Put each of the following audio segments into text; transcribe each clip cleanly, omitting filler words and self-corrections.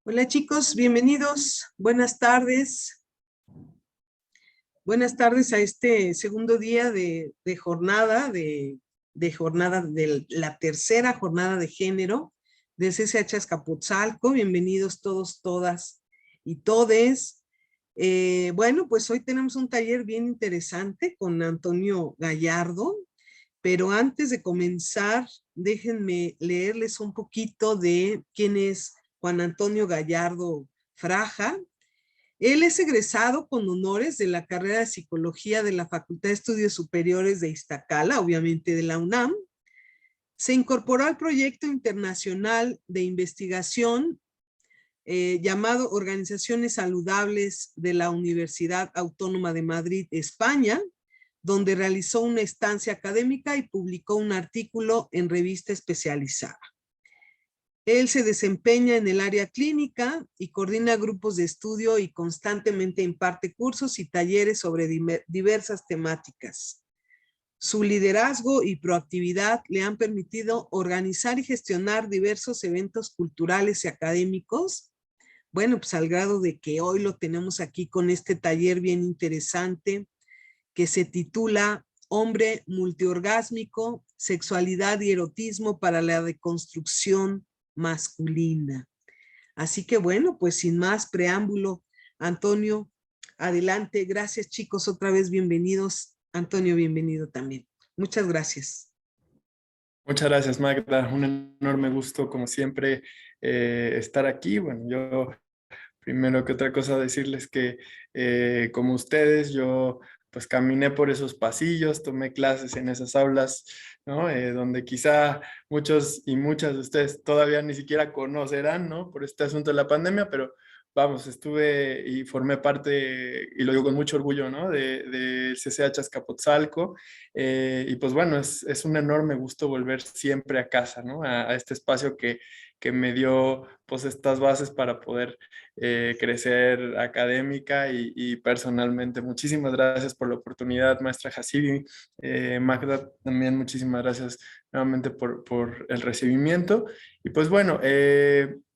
Hola chicos, bienvenidos. Buenas tardes. Buenas tardes a este segundo día de jornada, de jornada de la tercera jornada de género de CCH Azcapotzalco. Bienvenidos todos, todas y todes. Bueno, pues hoy tenemos un taller bien interesante con Antonio Gallardo, pero antes de comenzar, déjenme leerles un poquito de quién es Juan Antonio Gallardo Fraja. Él es egresado con honores de la carrera de Psicología de la Facultad de Estudios Superiores de Iztacala, obviamente de la UNAM. Se incorporó al proyecto internacional de investigación llamado Organizaciones Saludables de la Universidad Autónoma de Madrid, España, donde realizó una estancia académica y publicó un artículo en revista especializada. Él se desempeña en el área clínica y coordina grupos de estudio y constantemente imparte cursos y talleres sobre diversas temáticas. Su liderazgo y proactividad le han permitido organizar y gestionar diversos eventos culturales y académicos. Bueno, pues al grado de que hoy lo tenemos aquí con este taller bien interesante que se titula Hombre multiorgásmico, sexualidad y erotismo para la deconstrucción masculina. Así que bueno, pues sin más preámbulo, Antonio, adelante. Gracias chicos, otra vez bienvenidos. Antonio, bienvenido también. Muchas gracias. Muchas gracias, Magda. Un enorme gusto, como siempre, estar aquí. Bueno, yo primero que otra cosa decirles que como ustedes, yo pues caminé por esos pasillos, tomé clases en esas aulas, ¿no? Donde quizá muchos y muchas de ustedes todavía ni siquiera conocerán, ¿no? Por este asunto de la pandemia, pero vamos, estuve y formé parte, y lo digo con mucho orgullo, ¿no? De CCH Azcapotzalco. Y pues bueno, es un enorme gusto volver siempre a casa, ¿no? A este espacio que me dio pues estas bases para poder crecer académica y personalmente. Muchísimas gracias por la oportunidad, maestra Hasibi. Magda, también muchísimas gracias nuevamente por el recibimiento. Y pues bueno,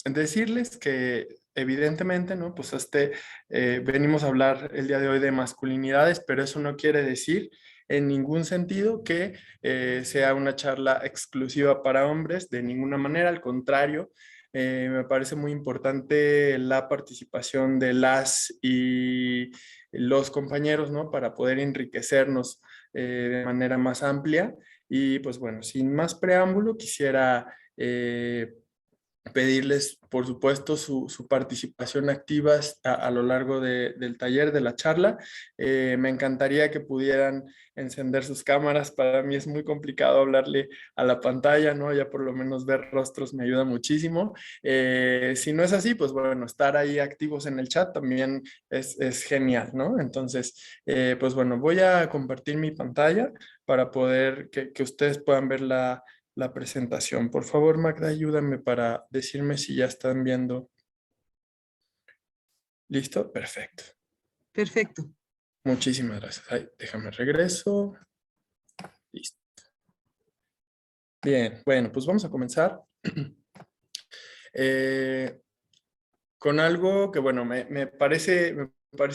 decirles que evidentemente, ¿no? Pues venimos a hablar el día de hoy de masculinidades, pero eso no quiere decir en ningún sentido que sea una charla exclusiva para hombres, de ninguna manera, al contrario. Me parece muy importante la participación de las y los compañeros, ¿no? Para poder enriquecernos de manera más amplia. Y pues bueno, sin más preámbulo, quisiera pedirles, por supuesto, su participación activa a lo largo del taller, de la charla. Me encantaría que pudieran encender sus cámaras. Para mí es muy complicado hablarle a la pantalla, ¿no? Ya por lo menos ver rostros me ayuda muchísimo. Si no es así, pues bueno, estar ahí activos en el chat también es genial, ¿no? Entonces, pues bueno, voy a compartir mi pantalla para poder que ustedes puedan ver la presentación. Por favor, Magda, ayúdame para decirme si ya están viendo. ¿Listo? Perfecto. Perfecto. Muchísimas gracias. Ay, déjame regreso. Listo. Bien, bueno, pues vamos a comenzar con algo que, bueno, me parece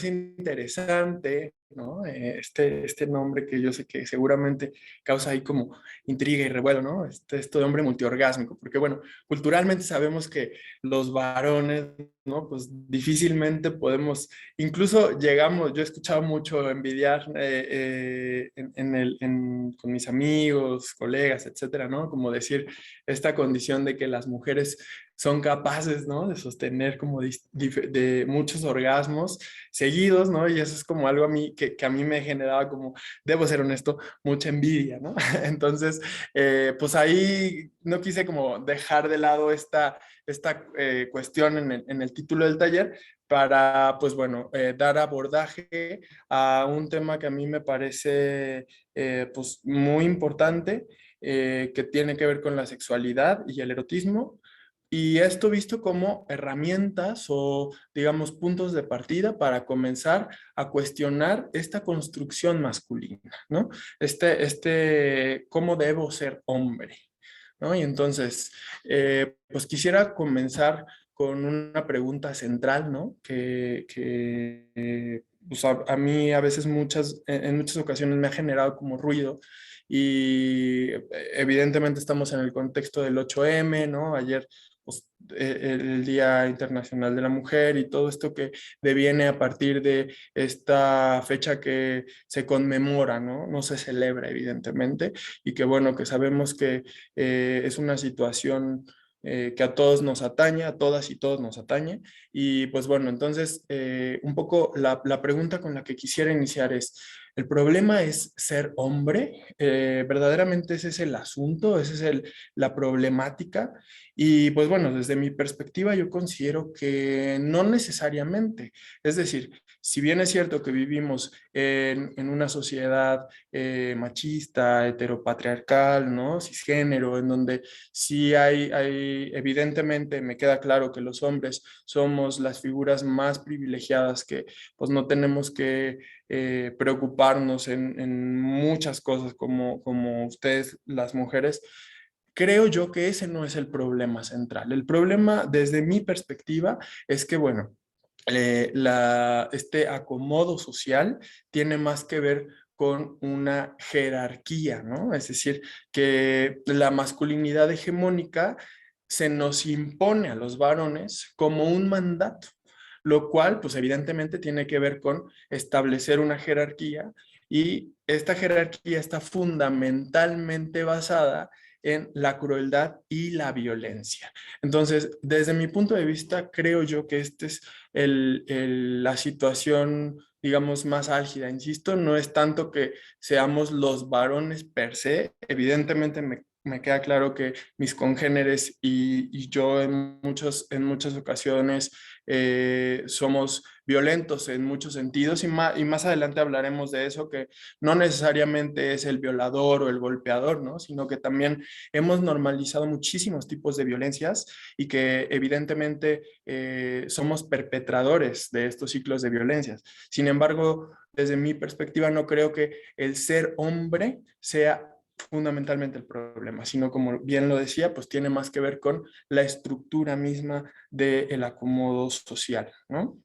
interesante, ¿no? Este nombre que yo sé que seguramente causa ahí como intriga y revuelo, ¿no? Esto de hombre multiorgásmico, porque bueno, culturalmente sabemos que los varones, ¿no? Pues difícilmente podemos, incluso llegamos, yo he escuchado mucho envidiar con mis amigos, colegas, etcétera, ¿no? Como decir esta condición de que las mujeres son capaces, ¿no? De sostener como de muchos orgasmos seguidos, ¿no? Y eso es como algo a mí que a mí me generaba como, debo ser honesto, mucha envidia, ¿no? Entonces, pues ahí no quise como dejar de lado esta cuestión en el título del taller para, pues bueno, dar abordaje a un tema que a mí me parece, pues muy importante, que tiene que ver con la sexualidad y el erotismo. Y esto visto como herramientas o, digamos, puntos de partida para comenzar a cuestionar esta construcción masculina, ¿no? ¿Cómo debo ser hombre? ¿No? Y entonces, pues quisiera comenzar con una pregunta central, ¿no? Pues a mí a veces en muchas ocasiones me ha generado como ruido y evidentemente estamos en el contexto del 8M, ¿no? Ayer, pues, el Día Internacional de la Mujer y todo esto que deviene a partir de esta fecha que se conmemora, ¿no? No se celebra, evidentemente, y que bueno, que sabemos que es una situación que a todos nos atañe, a todas y todos nos atañe. Y pues bueno, entonces un poco la pregunta con la que quisiera iniciar es, ¿el problema es ser hombre? ¿Verdaderamente ese es el asunto? ¿Esa es la problemática? Y pues bueno, desde mi perspectiva yo considero que no necesariamente. Es decir, si bien es cierto que vivimos en una sociedad machista, heteropatriarcal, ¿no? Cisgénero, en donde sí evidentemente me queda claro que los hombres somos las figuras más privilegiadas que pues no tenemos que preocuparnos en muchas cosas como ustedes, las mujeres. Creo yo que ese no es el problema central. El problema, desde mi perspectiva, es que, bueno, este acomodo social tiene más que ver con una jerarquía, ¿no? Es decir, que la masculinidad hegemónica se nos impone a los varones como un mandato, lo cual, pues evidentemente tiene que ver con establecer una jerarquía y esta jerarquía está fundamentalmente basada en la crueldad y la violencia. Entonces, desde mi punto de vista, creo yo que esta es la situación, digamos, más álgida. Insisto, no es tanto que seamos los varones per se. Evidentemente me queda claro que mis congéneres y yo en muchas ocasiones somos violentos en muchos sentidos y más adelante hablaremos de eso, que no necesariamente es el violador o el golpeador, ¿no? Sino que también hemos normalizado muchísimos tipos de violencias y que evidentemente somos perpetradores de estos ciclos de violencias. Sin embargo, desde mi perspectiva, no creo que el ser hombre sea fundamentalmente el problema, sino como bien lo decía, pues tiene más que ver con la estructura misma del acomodo social, ¿no?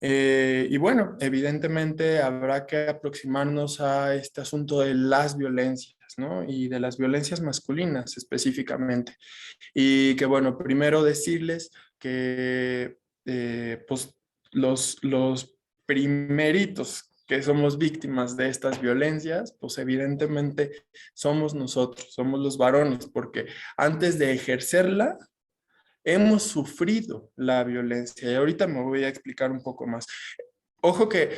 Y bueno, evidentemente habrá que aproximarnos a este asunto de las violencias, ¿no? Y de las violencias masculinas específicamente. Y que bueno, primero decirles que pues los primeritos que somos víctimas de estas violencias, pues evidentemente somos nosotros, somos los varones, porque antes de ejercerla, hemos sufrido la violencia. Y ahorita me voy a explicar un poco más. Ojo que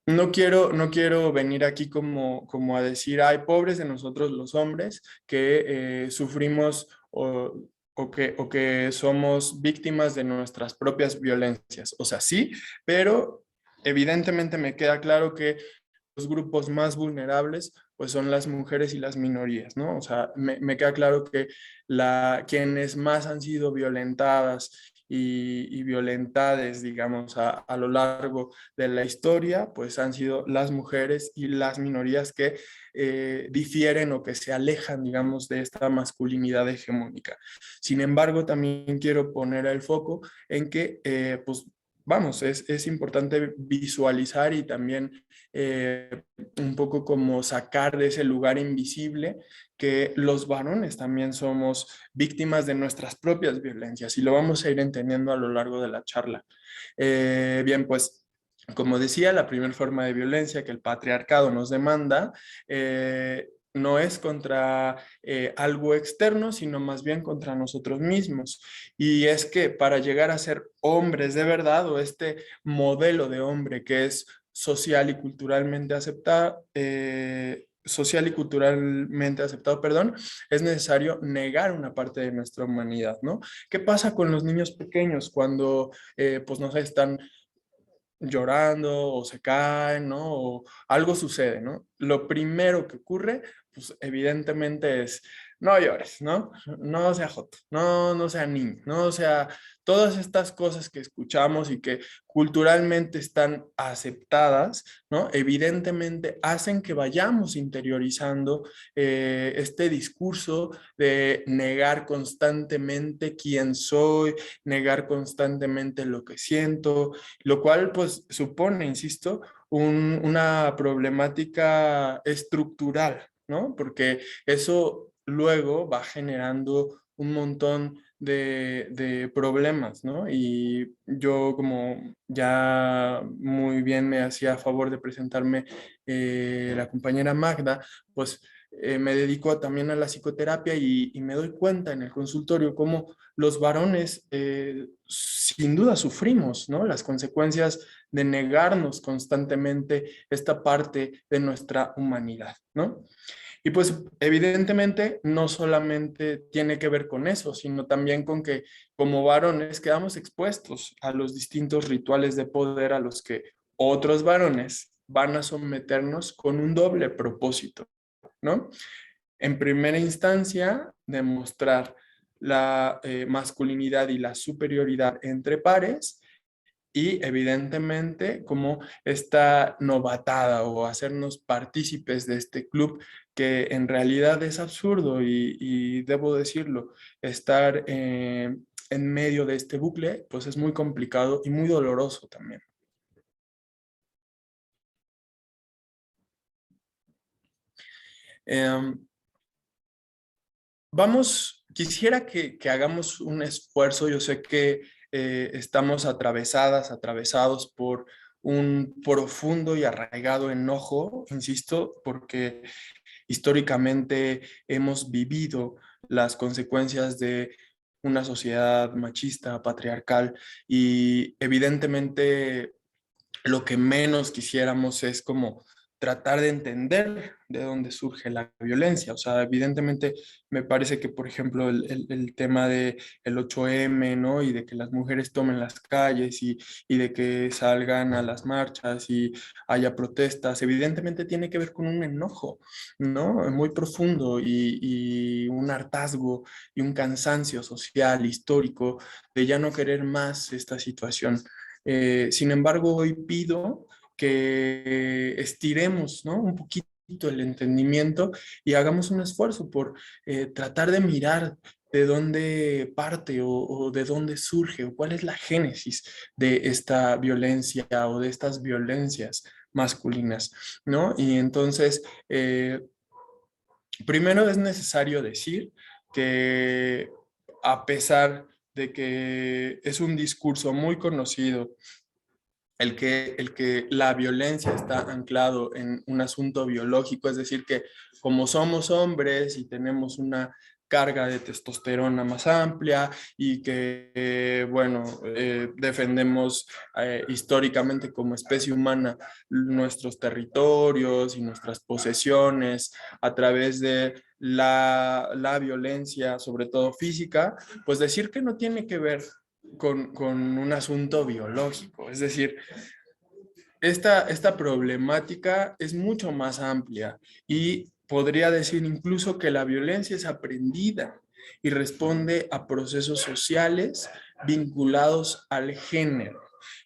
no quiero venir aquí como a decir, ay, pobres de nosotros los hombres que sufrimos o que somos víctimas de nuestras propias violencias. O sea, sí, pero evidentemente me queda claro que los grupos más vulnerables pues son las mujeres y las minorías, ¿no? O sea, me queda claro que quienes más han sido violentadas y violentades, digamos, a lo largo de la historia, pues han sido las mujeres y las minorías que difieren o que se alejan, digamos, de esta masculinidad hegemónica. Sin embargo, también quiero poner el foco en que, pues, vamos, es importante visualizar y también un poco como sacar de ese lugar invisible que los varones también somos víctimas de nuestras propias violencias y lo vamos a ir entendiendo a lo largo de la charla. Bien, pues como decía, la primera forma de violencia que el patriarcado nos demanda no es contra algo externo, sino más bien contra nosotros mismos. Y es que para llegar a ser hombres de verdad o este modelo de hombre que es social y culturalmente aceptado, perdón, es necesario negar una parte de nuestra humanidad, ¿no? ¿Qué pasa con los niños pequeños cuando, pues no sé, están llorando o se caen, ¿no? O algo sucede, ¿no? Lo primero que ocurre, pues evidentemente es no llores, ¿no? No sea joto, no sea niño, no sea todas estas cosas que escuchamos y que culturalmente están aceptadas, ¿no? Evidentemente hacen que vayamos interiorizando este discurso de negar constantemente quién soy, negar constantemente lo que siento, lo cual pues supone, insisto, una problemática estructural, ¿no? Porque eso luego va generando un montón de problemas, ¿no? Y yo, como ya muy bien me hacía favor de presentarme la compañera Magda, pues me dedico también a la psicoterapia y me doy cuenta en el consultorio cómo los varones sin duda sufrimos, ¿no? Las consecuencias de negarnos constantemente esta parte de nuestra humanidad, ¿no? Y pues evidentemente no solamente tiene que ver con eso, sino también con que como varones quedamos expuestos a los distintos rituales de poder a los que otros varones van a someternos con un doble propósito, ¿no? En primera instancia, demostrar la masculinidad y la superioridad entre pares, y evidentemente como esta novatada o hacernos partícipes de este club que en realidad es absurdo y debo decirlo, estar en medio de este bucle pues es muy complicado y muy doloroso también. Em, quisiera que hagamos un esfuerzo. Yo sé que estamos atravesados por un profundo y arraigado enojo, insisto, porque históricamente hemos vivido las consecuencias de una sociedad machista, patriarcal, y evidentemente lo que menos quisiéramos es como tratar de entender de dónde surge la violencia. O sea, evidentemente me parece que, por ejemplo, el tema de el 8M, ¿no? Y de que las mujeres tomen las calles y de que salgan a las marchas y haya protestas, evidentemente tiene que ver con un enojo, ¿no? Muy profundo y un hartazgo y un cansancio social, histórico, de ya no querer más esta situación. Sin embargo, hoy pido que estiremos, ¿no? Un poquito el entendimiento y hagamos un esfuerzo por tratar de mirar de dónde parte o de dónde surge o cuál es la génesis de esta violencia o de estas violencias masculinas, ¿no? Y entonces, primero es necesario decir que a pesar de que es un discurso muy conocido el que la violencia está anclado en un asunto biológico, es decir, que como somos hombres y tenemos una carga de testosterona más amplia y que, bueno, defendemos históricamente como especie humana nuestros territorios y nuestras posesiones a través de la violencia, sobre todo física, pues decir que no tiene que ver con un asunto biológico. Es decir, esta problemática es mucho más amplia y podría decir incluso que la violencia es aprendida y responde a procesos sociales vinculados al género.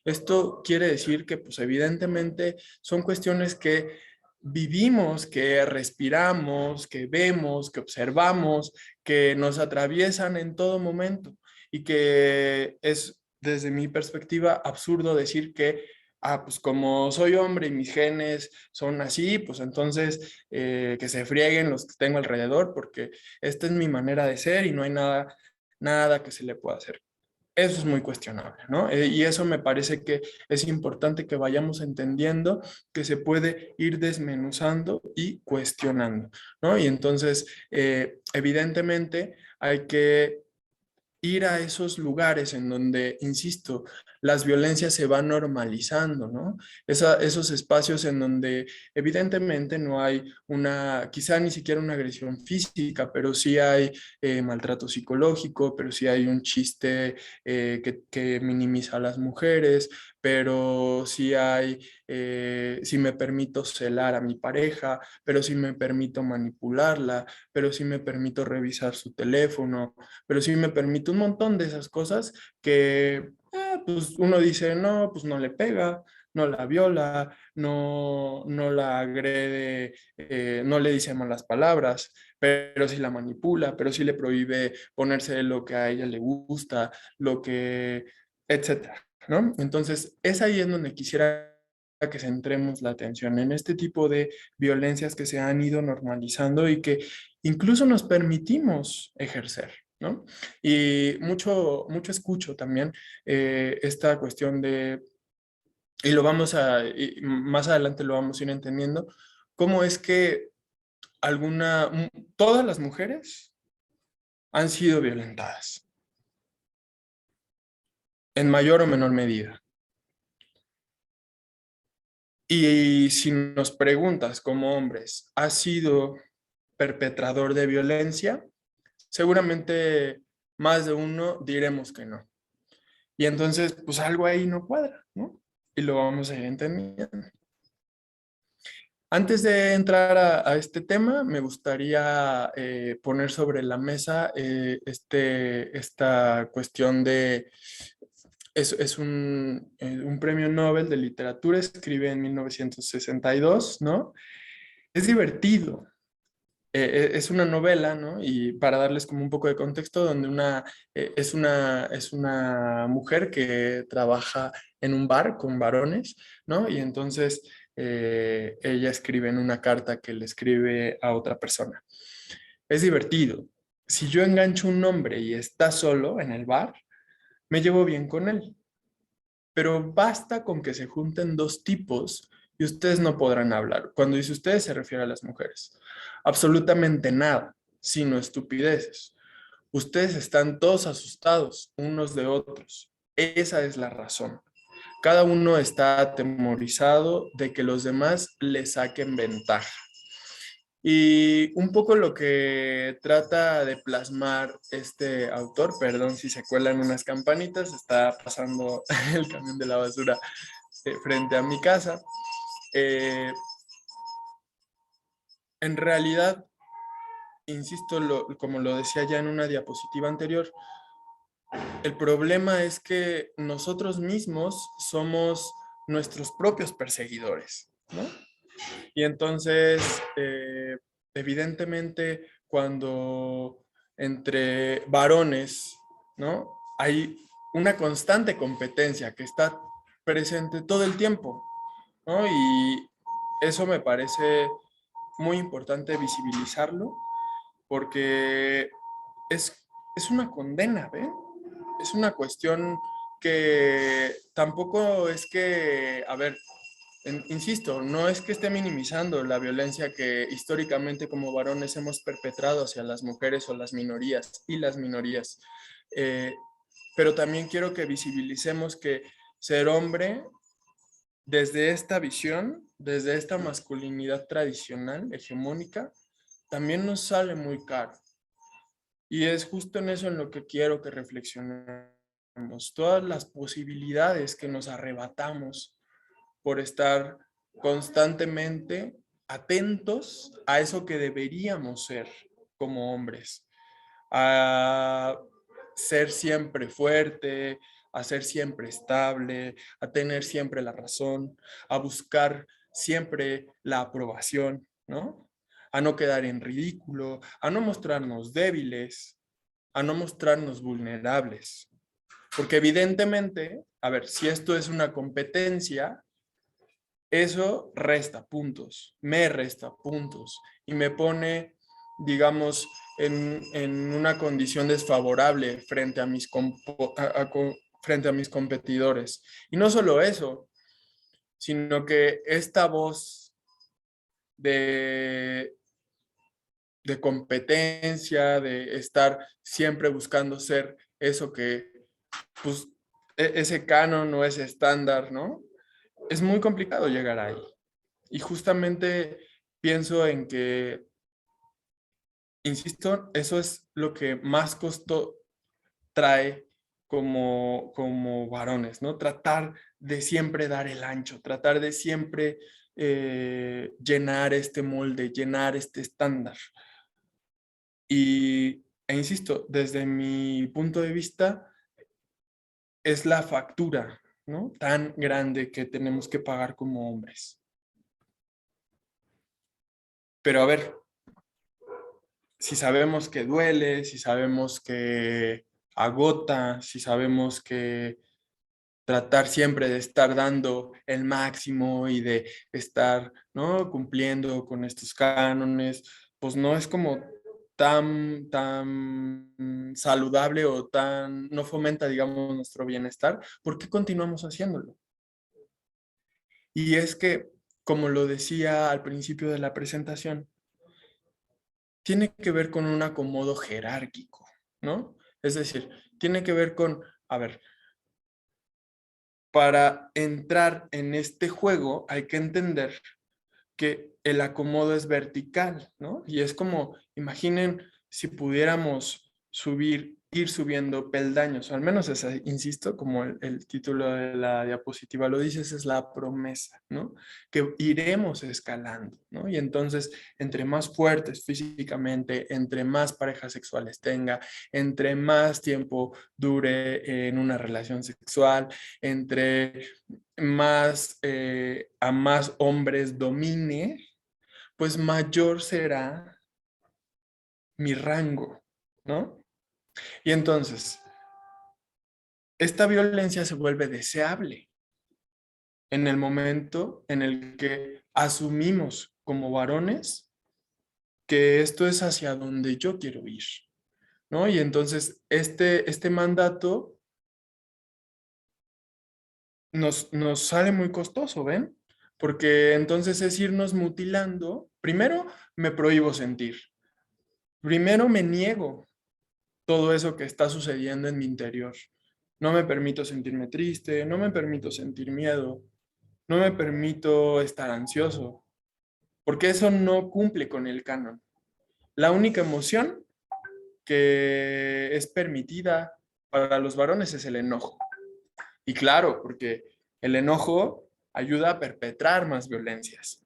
Esto quiere decir que, pues, evidentemente son cuestiones que vivimos, que respiramos, que vemos, que observamos, que nos atraviesan en todo momento y que es, desde mi perspectiva, absurdo decir que pues como soy hombre y mis genes son así, pues entonces que se frieguen los que tengo alrededor, porque esta es mi manera de ser y no hay nada que se le pueda hacer. Eso es muy cuestionable, ¿no? Y eso me parece que es importante que vayamos entendiendo que se puede ir desmenuzando y cuestionando, ¿no? Y entonces, evidentemente, hay que ir a esos lugares en donde, insisto, las violencias se van normalizando, ¿no? Esos espacios en donde evidentemente no hay quizá ni siquiera una agresión física, pero sí hay maltrato psicológico, pero sí hay un chiste que minimiza a las mujeres, pero sí hay, si me permito celar a mi pareja, pero si me permito manipularla, pero si me permito revisar su teléfono, pero si me permito un montón de esas cosas que pues uno dice, no, pues no le pega, no la viola, no la agrede, no le dice malas palabras, pero sí la manipula, pero sí le prohíbe ponerse lo que a ella le gusta, etcétera, ¿no? Entonces, es ahí en donde quisiera que centremos la atención, en este tipo de violencias que se han ido normalizando y que incluso nos permitimos ejercer, ¿no? Y mucho escucho también esta cuestión de, y más adelante lo vamos a ir entendiendo, cómo es que todas las mujeres han sido violentadas, en mayor o menor medida. Y si nos preguntas como hombres, ¿has sido perpetrador de violencia? Seguramente más de uno diremos que no. Y entonces, pues algo ahí no cuadra, ¿no? Y lo vamos a ir entendiendo. Antes de entrar a este tema, me gustaría poner sobre la mesa esta cuestión de, es un premio Nobel de literatura, escribe en 1962, ¿no? Es divertido, es una novela, ¿no? Y para darles como un poco de contexto, donde es una mujer que trabaja en un bar con varones, ¿no? Y entonces ella escribe en una carta que le escribe a otra persona. Es divertido. Si yo engancho un hombre y está solo en el bar, me llevo bien con él. Pero basta con que se junten dos tipos y ustedes no podrán hablar. Cuando dice ustedes se refiere a las mujeres. Absolutamente nada, sino estupideces. Ustedes están todos asustados unos de otros. Esa es la razón. Cada uno está atemorizado de que los demás le saquen ventaja. Y un poco lo que trata de plasmar este autor, perdón si se cuelan unas campanitas, está pasando el camión de la basura frente a mi casa. En realidad, insisto, como lo decía ya en una diapositiva anterior, el problema es que nosotros mismos somos nuestros propios perseguidores, ¿no? Y entonces, evidentemente, cuando entre varones, ¿no? Hay una constante competencia que está presente todo el tiempo, ¿no? Y eso me parece muy importante visibilizarlo porque es una condena, ¿ven? Es una cuestión que tampoco es que, a ver, insisto, no es que esté minimizando la violencia que históricamente como varones hemos perpetrado hacia las mujeres o las minorías y las minorías, eh, pero también quiero que visibilicemos que ser hombre desde esta visión, desde esta masculinidad tradicional, hegemónica, también nos sale muy caro. Y es justo en eso en lo que quiero que reflexionemos. Todas las posibilidades que nos arrebatamos por estar constantemente atentos a eso que deberíamos ser como hombres, a ser siempre fuerte, a ser siempre estable, a tener siempre la razón, a buscar siempre la aprobación, ¿no? A no quedar en ridículo, a no mostrarnos débiles, a no mostrarnos vulnerables. Porque evidentemente, a ver, si esto es una competencia, eso resta puntos, me resta puntos y me pone, digamos, en una condición desfavorable frente a frente a mis competidores. Y no solo eso, sino que esta voz de, de competencia, de estar siempre buscando ser eso que, pues, ese canon o ese estándar, ¿no? Es muy complicado llegar ahí. Y justamente pienso en que, insisto, eso es lo que más costo trae como varones, ¿no? Tratar de siempre dar el ancho, tratar de siempre llenar este molde, llenar este estándar. E insisto, desde mi punto de vista, es la factura, ¿no? Tan grande que tenemos que pagar como hombres. Pero a ver, si sabemos que duele, si sabemos que agota, si sabemos que tratar siempre de estar dando el máximo y de estar, ¿no? Cumpliendo con estos cánones, pues no es como tan saludable o no fomenta, digamos, nuestro bienestar. ¿Por qué continuamos haciéndolo? Y es que, como lo decía al principio de la presentación, tiene que ver con un acomodo jerárquico, ¿no? Es decir, tiene que ver con, a ver, para entrar en este juego hay que entender que el acomodo es vertical, ¿no? Y es como, imaginen si pudiéramos ir subiendo peldaños, o al menos esa, insisto, como el título de la diapositiva lo dice, esa es la promesa, ¿no? Que iremos escalando, ¿no? Y entonces, entre más fuertes físicamente, entre más parejas sexuales tenga, entre más tiempo dure en una relación sexual, entre más a más hombres domine, pues mayor será mi rango, ¿no? Y entonces, esta violencia se vuelve deseable en el momento en el que asumimos como varones que esto es hacia donde yo quiero ir, ¿no? Y entonces, este mandato nos sale muy costoso, ¿ven? Porque entonces es irnos mutilando. Primero, me prohíbo sentir. Primero, me niego todo eso que está sucediendo en mi interior. No me permito sentirme triste, no me permito sentir miedo, no me permito estar ansioso, porque eso no cumple con el canon. La única emoción que es permitida para los varones es el enojo. Y claro, porque el enojo ayuda a perpetrar más violencias.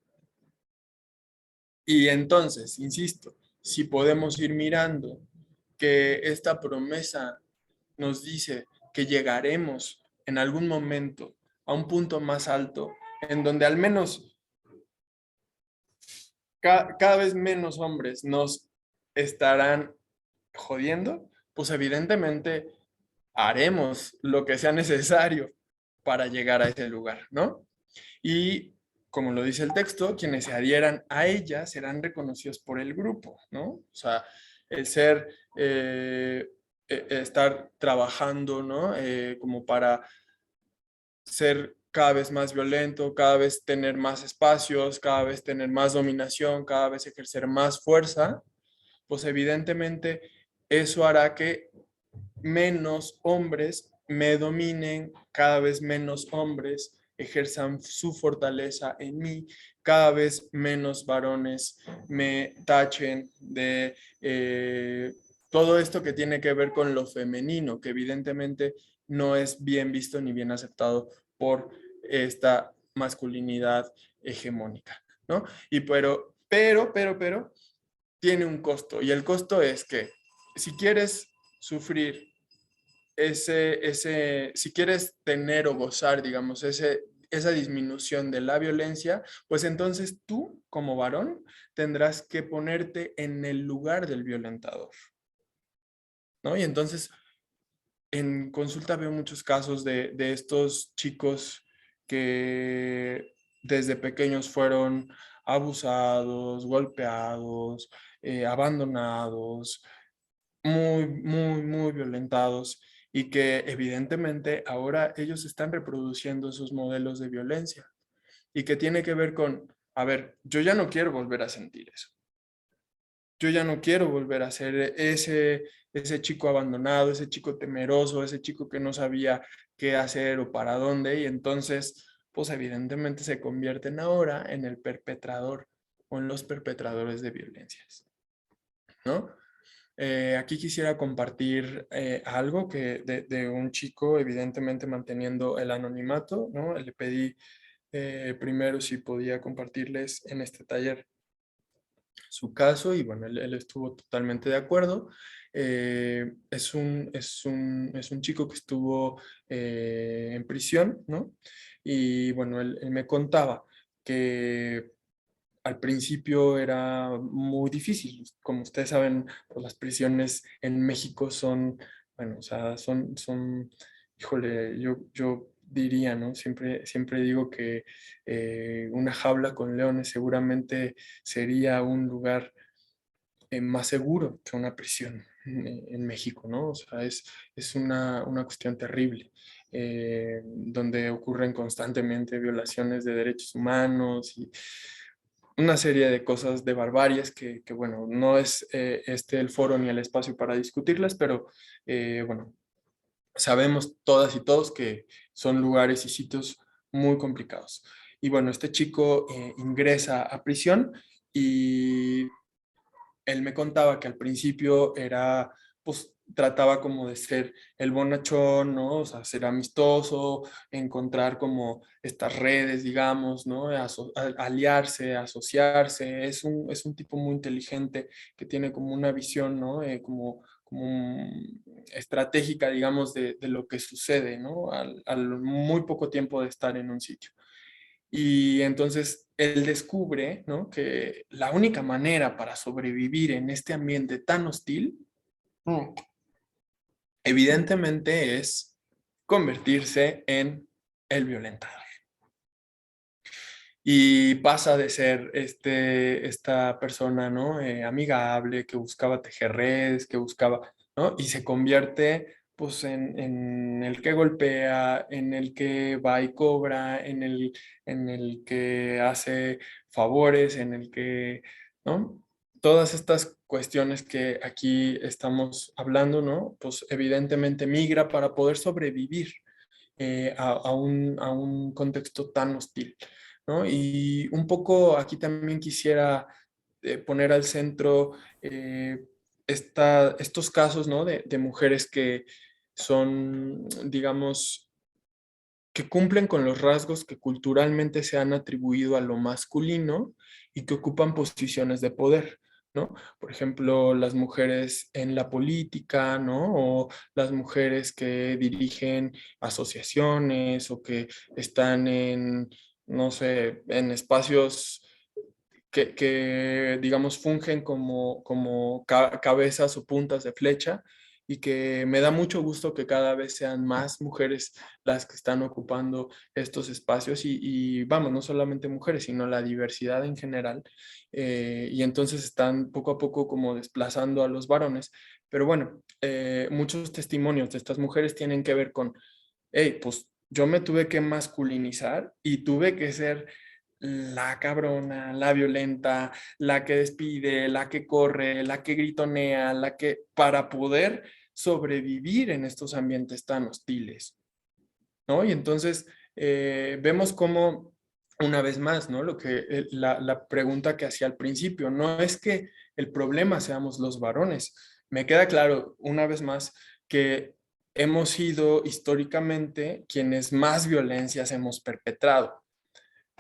Y entonces, insisto, si podemos ir mirando que esta promesa nos dice que llegaremos en algún momento a un punto más alto, en donde al menos cada vez menos hombres nos estarán jodiendo, pues evidentemente haremos lo que sea necesario para llegar a ese lugar, ¿no? Y como lo dice el texto, quienes se adhieran a ella serán reconocidos por el grupo, ¿no? O sea, el ser, estar trabajando, ¿no? Como para ser cada vez más violento, cada vez tener más espacios, cada vez tener más dominación, cada vez ejercer más fuerza, pues evidentemente eso hará que menos hombres me dominen, cada vez menos hombres ejerzan su fortaleza en mí, cada vez menos varones me tachen de todo esto que tiene que ver con lo femenino, que evidentemente no es bien visto ni bien aceptado por esta masculinidad hegemónica, ¿no? Y pero, tiene un costo, y el costo es que si quieres sufrir si quieres tener o gozar, digamos, esa disminución de la violencia, pues entonces tú, como varón, tendrás que ponerte en el lugar del violentador, ¿no? Y entonces, en consulta veo muchos casos de estos chicos que desde pequeños fueron abusados, golpeados, abandonados, muy violentados y que evidentemente ahora ellos están reproduciendo esos modelos de violencia y que tiene que ver con, a ver, yo ya no quiero volver a sentir eso. Yo ya no quiero volver a ser ese chico abandonado, ese chico temeroso, ese chico que no sabía qué hacer o para dónde, y entonces, pues evidentemente se convierten ahora en el perpetrador o en los perpetradores de violencias, ¿no? Aquí quisiera compartir algo de un chico, evidentemente manteniendo el anonimato, ¿no? Le pedí primero si podía compartirles en este taller su caso y bueno, él estuvo totalmente de acuerdo. Es un chico que estuvo en prisión, ¿no? Y bueno, él me contaba que al principio era muy difícil. Como ustedes saben, pues las prisiones en México son, bueno, o sea, híjole, yo diría, ¿no? Siempre digo que una jaula con leones seguramente sería un lugar más seguro que una prisión en México, ¿no? O sea, es una cuestión terrible, donde ocurren constantemente violaciones de derechos humanos y una serie de cosas de barbaries que bueno, no es este el foro ni el espacio para discutirlas, pero bueno, sabemos todas y todos que son lugares y sitios muy complicados. Y bueno, este chico ingresa a prisión y él me contaba que al principio era, pues trataba como de ser el bonachón, ¿no? O sea, ser amistoso, encontrar como estas redes, digamos, ¿no? Aliarse, asociarse. Es un tipo muy inteligente que tiene como una visión, ¿no? Estratégica, digamos, de lo que sucede, ¿no? Al muy poco tiempo de estar en un sitio. Y entonces él descubre, ¿no? Que la única manera para sobrevivir en este ambiente tan hostil, evidentemente es convertirse en el violentador. Y pasa de ser esta persona, ¿no? Amigable, que buscaba tejer redes, que buscaba, ¿no? Y se convierte, pues, en el que golpea, en el que va y cobra, en el que hace favores, en el que, ¿no? Todas estas cuestiones que aquí estamos hablando, ¿no? Pues evidentemente migra para poder sobrevivir a un contexto tan hostil, ¿no? Y un poco aquí también quisiera poner al centro estos casos, ¿no? De mujeres que son, digamos, que cumplen con los rasgos que culturalmente se han atribuido a lo masculino y que ocupan posiciones de poder, ¿no? Por ejemplo, las mujeres en la política, ¿no? O las mujeres que dirigen asociaciones o que están en, no sé, en espacios digamos, fungen como cabezas o puntas de flecha y que me da mucho gusto que cada vez sean más mujeres las que están ocupando estos espacios y vamos, no solamente mujeres, sino la diversidad en general. Y entonces están poco a poco como desplazando a los varones. Pero bueno, muchos testimonios de estas mujeres tienen que ver con, hey, pues yo me tuve que masculinizar y tuve que ser la cabrona, la violenta, la que despide, la que corre, la que gritonea, para poder sobrevivir en estos ambientes tan hostiles, ¿no? Y entonces vemos cómo, una vez más, ¿no? La pregunta que hacía al principio, no es que el problema seamos los varones. Me queda claro, una vez más, que hemos sido históricamente quienes más violencias hemos perpetrado,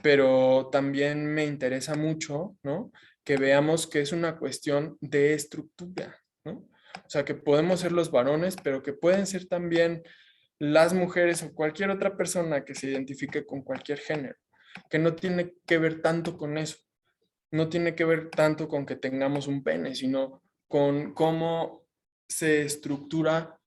pero también me interesa mucho, ¿no? Que veamos que es una cuestión de estructura, ¿no? O sea, que podemos ser los varones, pero que pueden ser también las mujeres o cualquier otra persona que se identifique con cualquier género, que no tiene que ver tanto con eso, no tiene que ver tanto con que tengamos un pene, sino con cómo se estructura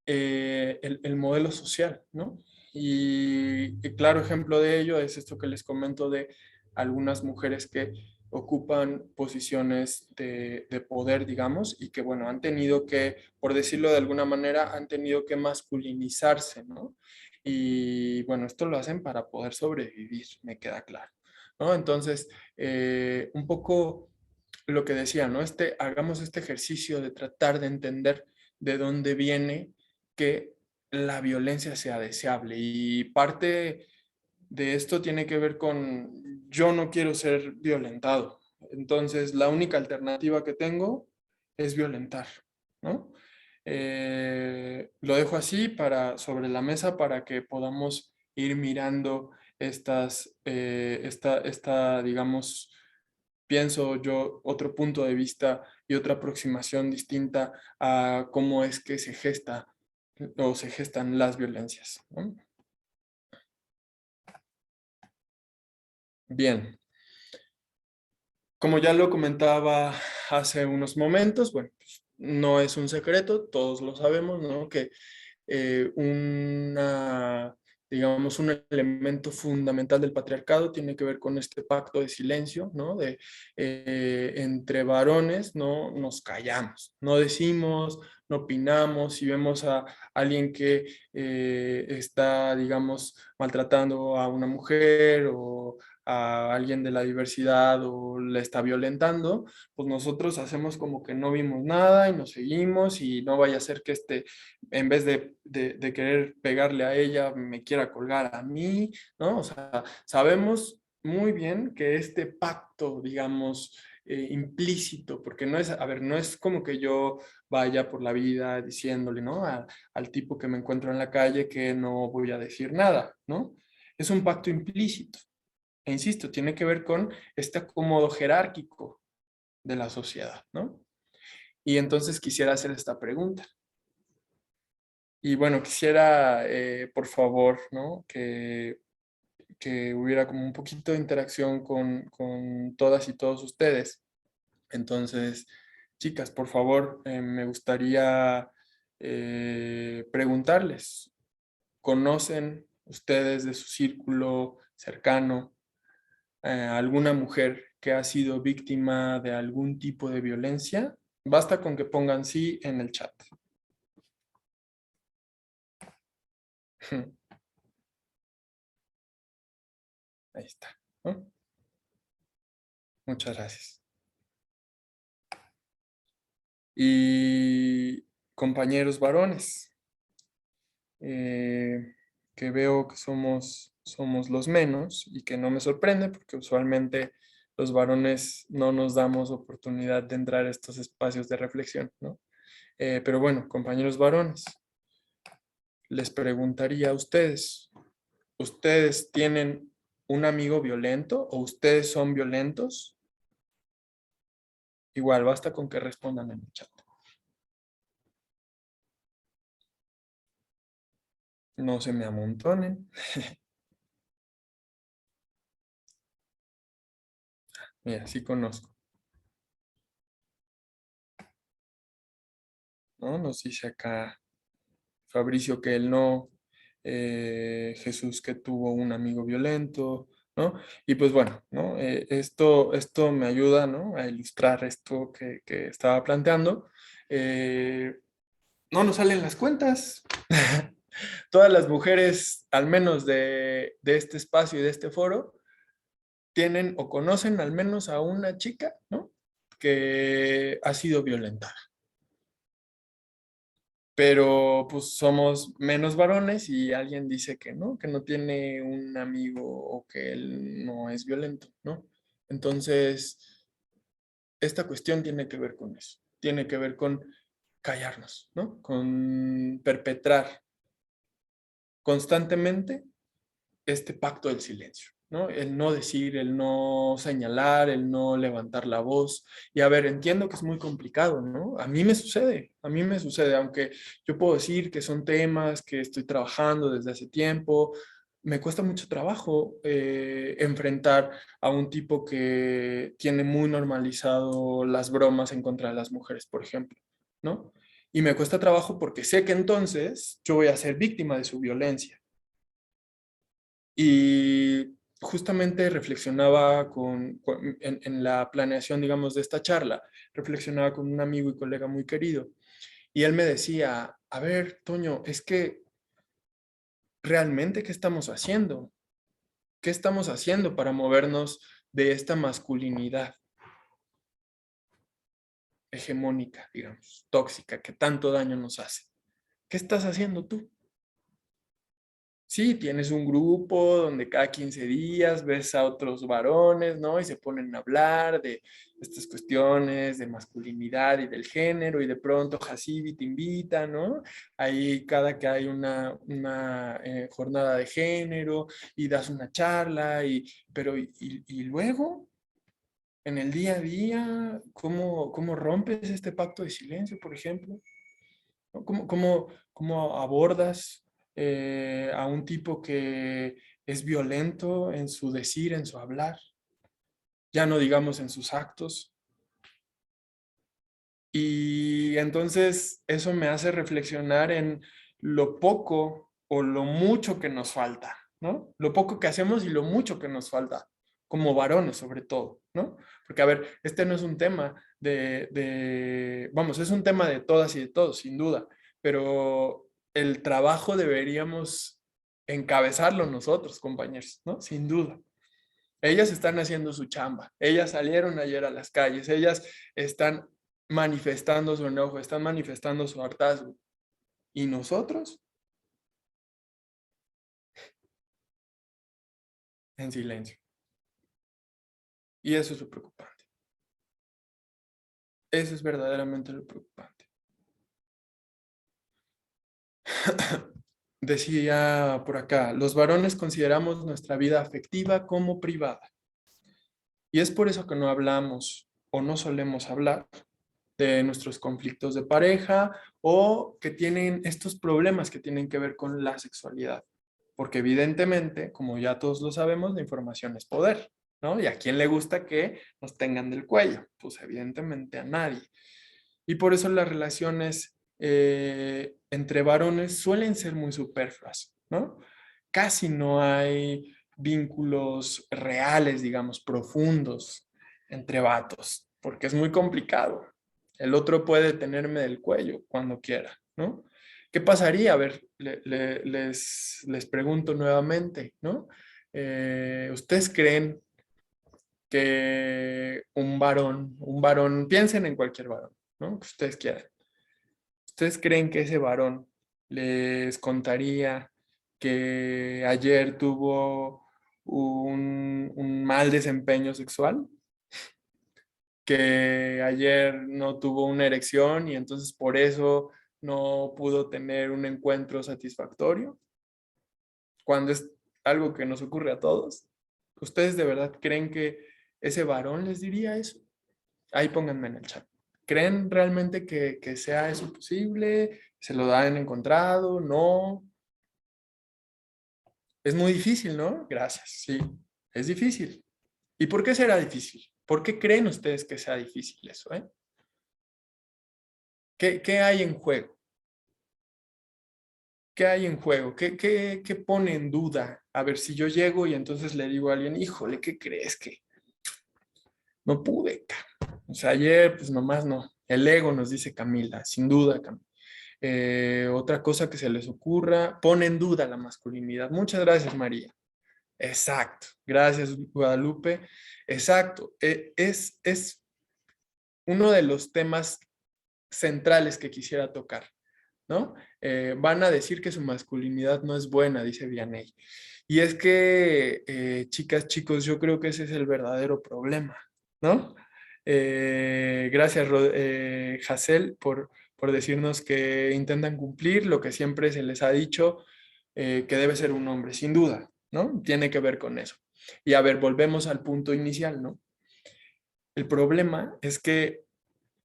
el modelo social, ¿no? Y claro ejemplo de ello es esto que les comento de algunas mujeres que ocupan posiciones de poder, digamos, y que, bueno, han tenido que, por decirlo de alguna manera, han tenido que masculinizarse, ¿no? Y bueno, esto lo hacen para poder sobrevivir, me queda claro, ¿no? Entonces, un poco lo que decía, ¿no? Hagamos este ejercicio de tratar de entender de dónde viene que la violencia sea deseable. Y parte de esto tiene que ver con yo no quiero ser violentado. Entonces, la única alternativa que tengo es violentar, ¿no? Lo dejo así sobre la mesa para que podamos ir mirando digamos, pienso yo, otro punto de vista y otra aproximación distinta a cómo es que se gesta o se gestan las violencias, ¿no? Bien, como ya lo comentaba hace unos momentos, bueno, pues, no es un secreto, todos lo sabemos, ¿no? Que digamos, un elemento fundamental del patriarcado tiene que ver con este pacto de silencio, ¿no? Entre varones no nos callamos, no decimos, no opinamos. Si vemos a alguien que está, digamos, maltratando a una mujer o a alguien de la diversidad o le está violentando, pues nosotros hacemos como que no vimos nada y nos seguimos y no vaya a ser que en vez de querer pegarle a ella, me quiera colgar a mí, ¿no? O sea, sabemos muy bien que este pacto, digamos, implícito, porque no es, a ver, no es como que yo vaya por la vida diciéndole, ¿no? Al tipo que me encuentro en la calle que no voy a decir nada, ¿no? Es un pacto implícito. E insisto, tiene que ver con este acomodo jerárquico de la sociedad, ¿no? Y entonces quisiera hacer esta pregunta. Y bueno, quisiera, por favor, ¿no? Que hubiera como un poquito de interacción con todas y todos ustedes. Entonces, chicas, por favor, me gustaría preguntarles, ¿conocen ustedes de su círculo cercano alguna mujer que ha sido víctima de algún tipo de violencia? Basta con que pongan sí en el chat. Ahí está, ¿no? Muchas gracias. Y compañeros varones, eh, que veo que somos los menos y que no me sorprende porque usualmente los varones no nos damos oportunidad de entrar a estos espacios de reflexión, ¿no? Pero bueno, compañeros varones, les preguntaría a ustedes, ¿ustedes tienen un amigo violento o ustedes son violentos? Igual, basta con que respondan en el chat. No se me amontonen. Mira, sí conozco, ¿no? Nos dice acá Fabricio que él no, Jesús que tuvo un amigo violento, ¿no? Y pues bueno, ¿no? Esto me ayuda, ¿no? A ilustrar esto que estaba planteando. No nos salen las cuentas. Todas las mujeres, al menos de este espacio y de este foro, tienen o conocen al menos a una chica, ¿no? Que ha sido violentada. Pero pues somos menos varones y alguien dice que no tiene un amigo o que él no es violento, ¿no? Entonces, esta cuestión tiene que ver con eso, tiene que ver con callarnos, ¿no? Con perpetrar constantemente este pacto del silencio, ¿no? El no decir, el no señalar, el no levantar la voz. Y a ver, entiendo que es muy complicado, ¿no? A mí me sucede, aunque yo puedo decir que son temas que estoy trabajando desde hace tiempo, me cuesta mucho trabajo enfrentar a un tipo que tiene muy normalizado las bromas en contra de las mujeres, por ejemplo, ¿no? Y me cuesta trabajo porque sé que entonces yo voy a ser víctima de su violencia. Y justamente reflexionaba en la planeación, digamos, de esta charla, reflexionaba con un amigo y colega muy querido, y él me decía, a ver, Toño, es que realmente, ¿qué estamos haciendo? ¿Qué estamos haciendo para movernos de esta masculinidad hegemónica, digamos, tóxica, que tanto daño nos hace? ¿Qué estás haciendo tú? Sí, tienes un grupo donde cada 15 días ves a otros varones, ¿no? Y se ponen a hablar de estas cuestiones de masculinidad y del género, y de pronto Hasibi te invita, ¿no? Ahí cada que hay una jornada de género y das una charla, pero y luego, en el día a día, ¿cómo rompes este pacto de silencio, por ejemplo? ¿No? ¿Cómo abordas a un tipo que es violento en su decir, en su hablar? Ya no digamos en sus actos. Y entonces eso me hace reflexionar en lo poco o lo mucho que nos falta, ¿no? Lo poco que hacemos y lo mucho que nos falta, como varones sobre todo, ¿no? Porque, a ver, este no es un tema vamos, es un tema de todas y de todos, sin duda, pero el trabajo deberíamos encabezarlo nosotros, compañeros, ¿no? Sin duda. Ellas están haciendo su chamba. Ellas salieron ayer a las calles. Ellas están manifestando su enojo, están manifestando su hartazgo. ¿Y nosotros? En silencio. Y eso es lo preocupante. Eso es verdaderamente lo preocupante. Decía por acá, los varones consideramos nuestra vida afectiva como privada. Y es por eso que no hablamos o no solemos hablar de nuestros conflictos de pareja o que tienen estos problemas que tienen que ver con la sexualidad. Porque evidentemente, como ya todos lo sabemos, la información es poder, ¿no? ¿Y a quién le gusta que nos tengan del cuello? Pues evidentemente a nadie. Y por eso las relaciones entre varones suelen ser muy superfluas, ¿no? Casi no hay vínculos reales, digamos, profundos entre vatos, porque es muy complicado. El otro puede tenerme del cuello cuando quiera, ¿no? ¿Qué pasaría? A ver, les pregunto nuevamente, ¿no? ¿Ustedes creen que un varón, piensen en cualquier varón, ¿no? Que ustedes quieran. ¿Ustedes creen que ese varón les contaría que ayer tuvo un mal desempeño sexual? Que ayer no tuvo una erección y entonces por eso no pudo tener un encuentro satisfactorio, cuando es algo que nos ocurre a todos. ¿Ustedes de verdad creen que ese varón les diría eso? Ahí pónganme en el chat. ¿Creen realmente que sea eso posible? ¿Se lo han encontrado? ¿No? Es muy difícil, ¿no? Gracias, sí, es difícil. ¿Y por qué será difícil? ¿Por qué creen ustedes que sea difícil eso, eh? ¿Qué hay en juego? ¿Qué hay en juego? ¿Qué pone en duda? A ver, si yo llego y entonces le digo a alguien, híjole, ¿qué crees que no pude? O sea, ayer, pues nomás no. El ego nos dice Camila, sin duda, Camila. Otra cosa que se les ocurra, pone en duda la masculinidad. Muchas gracias, María. Exacto. Gracias, Guadalupe. Exacto. Es uno de los temas centrales que quisiera tocar, ¿no? Van a decir que su masculinidad no es buena, dice Vianney. Y es que, chicas, chicos, yo creo que ese es el verdadero problema, ¿no? Gracias, Hassel, por decirnos que intentan cumplir lo que siempre se les ha dicho, que debe ser un hombre, sin duda, ¿no? Tiene que ver con eso. Y a ver, volvemos al punto inicial, ¿no? El problema es que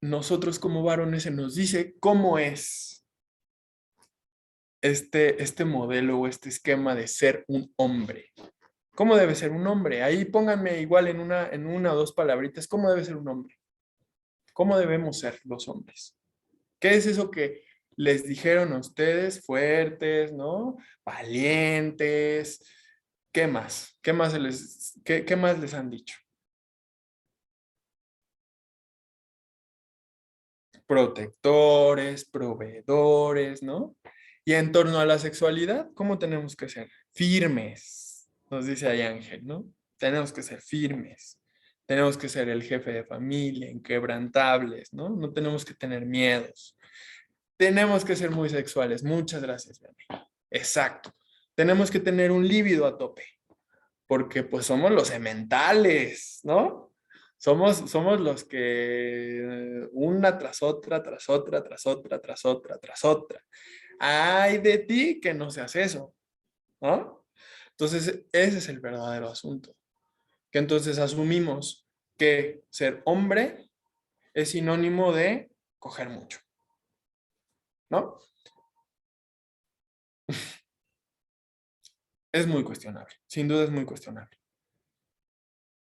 nosotros como varones se nos dice cómo es este modelo o este esquema de ser un hombre. ¿Cómo debe ser un hombre? Ahí pónganme igual en una o dos palabritas, ¿cómo debe ser un hombre? ¿Cómo debemos ser los hombres? ¿Qué es eso que les dijeron a ustedes? Fuertes, ¿no? Valientes. ¿Qué más? ¿Qué más les han dicho? Protectores, proveedores, ¿no? Y en torno a la sexualidad, ¿cómo tenemos que ser? Firmes, nos dice ahí Ángel, ¿no? Tenemos que ser firmes, tenemos que ser el jefe de familia, inquebrantables, ¿no? No tenemos que tener miedos, tenemos que ser muy sexuales. Muchas gracias, Dani. Exacto. tenemos que tener un líbido a tope, porque pues somos los sementales, ¿no? Somos los que una tras otra, tras otra, tras otra, tras otra, tras otra. Ay de ti que no seas eso, ¿no? Entonces, ese es el verdadero asunto. Que entonces asumimos que ser hombre es sinónimo de coger mucho, ¿no? Es muy cuestionable, sin duda es muy cuestionable.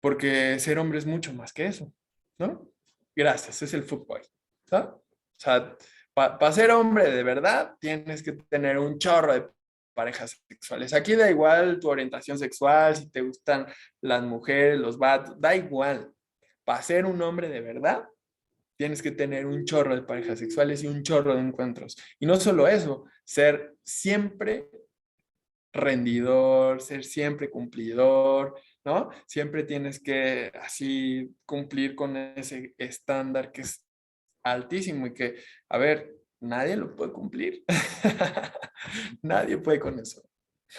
Porque ser hombre es mucho más que eso, ¿no? Gracias, es el fútbol, ¿no? O sea, para ser hombre de verdad tienes que tener un chorro de parejas sexuales. Aquí da igual tu orientación sexual, si te gustan las mujeres, los vatos, da igual. Para ser un hombre de verdad tienes que tener un chorro de parejas sexuales y un chorro de encuentros. Y no solo eso, ser siempre rendidor, ser siempre cumplidor, ¿no? Siempre tienes que así cumplir con ese estándar que es altísimo y que, a ver, nadie lo puede cumplir. Nadie puede con eso.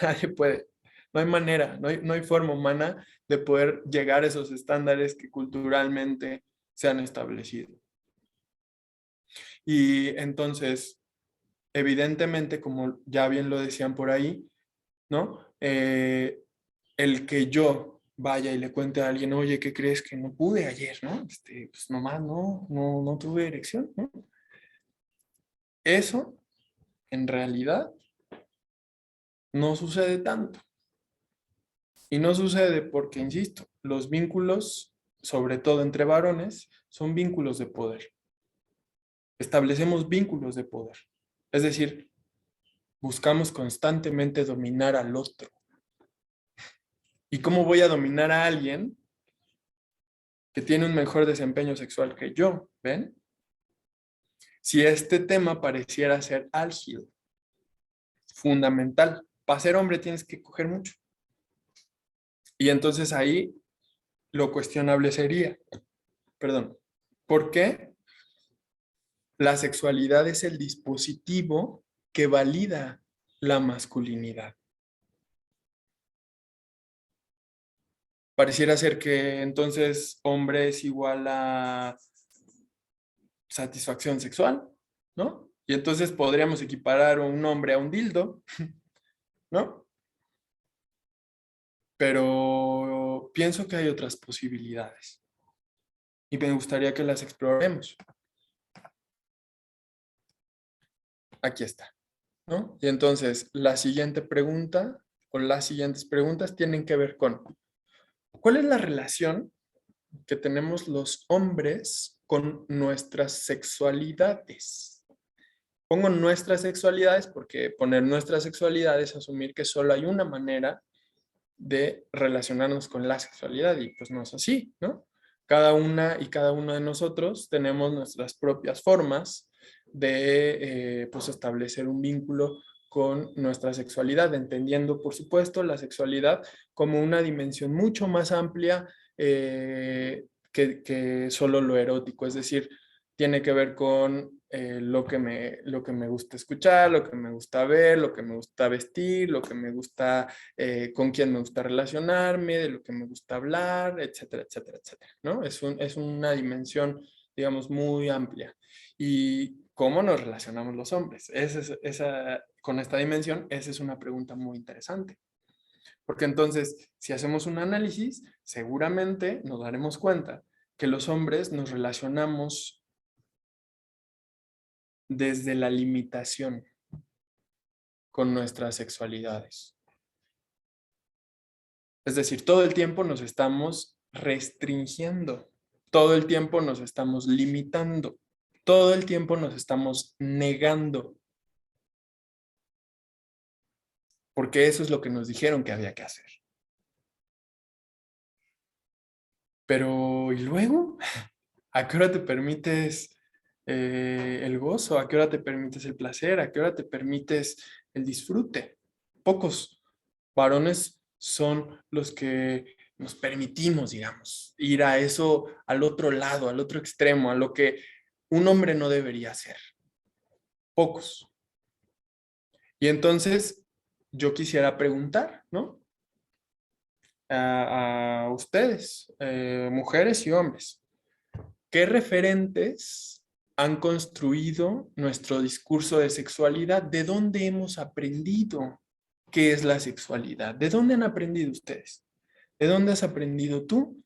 Nadie puede. No hay manera, no hay forma humana de poder llegar a esos estándares que culturalmente se han establecido. Y entonces, evidentemente, como ya bien lo decían por ahí, ¿no? El que yo vaya y le cuente a alguien, oye, ¿qué crees que no pude ayer, no? Pues nomás no tuve erección, ¿no? Eso, en realidad, no sucede tanto. Y no sucede porque, insisto, los vínculos, sobre todo entre varones, son vínculos de poder. Establecemos vínculos de poder. Es decir, buscamos constantemente dominar al otro. ¿Y cómo voy a dominar a alguien que tiene un mejor desempeño sexual que yo? ¿Ven? Si este tema pareciera ser álgido, fundamental. Para ser hombre tienes que coger mucho. Y entonces ahí lo cuestionable sería, perdón, ¿por qué la sexualidad es el dispositivo que valida la masculinidad? Pareciera ser que entonces hombre es igual a satisfacción sexual, ¿no? Y entonces podríamos equiparar un hombre a un dildo, ¿no? Pero pienso que hay otras posibilidades y me gustaría que las exploremos. Aquí está, ¿no? Y entonces la siguiente pregunta o las siguientes preguntas tienen que ver con ¿cuál es la relación que tenemos los hombres con nuestras sexualidades? Pongo nuestras sexualidades porque poner nuestras sexualidades es asumir que solo hay una manera de relacionarnos con la sexualidad y pues no es así, ¿no? Cada una y cada uno de nosotros tenemos nuestras propias formas de pues establecer un vínculo con nuestra sexualidad, entendiendo por supuesto la sexualidad como una dimensión mucho más amplia que solo lo erótico, es decir, tiene que ver con lo que me gusta escuchar, lo que me gusta ver, lo que me gusta vestir, lo que me gusta, con quién me gusta relacionarme, de lo que me gusta hablar, etcétera, etcétera, etcétera, ¿no? Es una dimensión, digamos, muy amplia. ¿Y cómo nos relacionamos los hombres? Con esta dimensión, esa es una pregunta muy interesante. Porque entonces, si hacemos un análisis, seguramente nos daremos cuenta que los hombres nos relacionamos desde la limitación con nuestras sexualidades. Es decir, todo el tiempo nos estamos restringiendo, todo el tiempo nos estamos limitando, todo el tiempo nos estamos negando, porque eso es lo que nos dijeron que había que hacer. Pero, ¿y luego? ¿A qué hora te permites el gozo? ¿A qué hora te permites el placer? ¿A qué hora te permites el disfrute? Pocos varones son los que nos permitimos, digamos, ir a eso, al otro lado, al otro extremo, a lo que un hombre no debería hacer. Pocos. Y entonces, yo quisiera preguntar, ¿no? A ustedes, mujeres y hombres, ¿qué referentes han construido nuestro discurso de sexualidad? ¿De dónde hemos aprendido qué es la sexualidad? ¿De dónde han aprendido ustedes? ¿De dónde has aprendido tú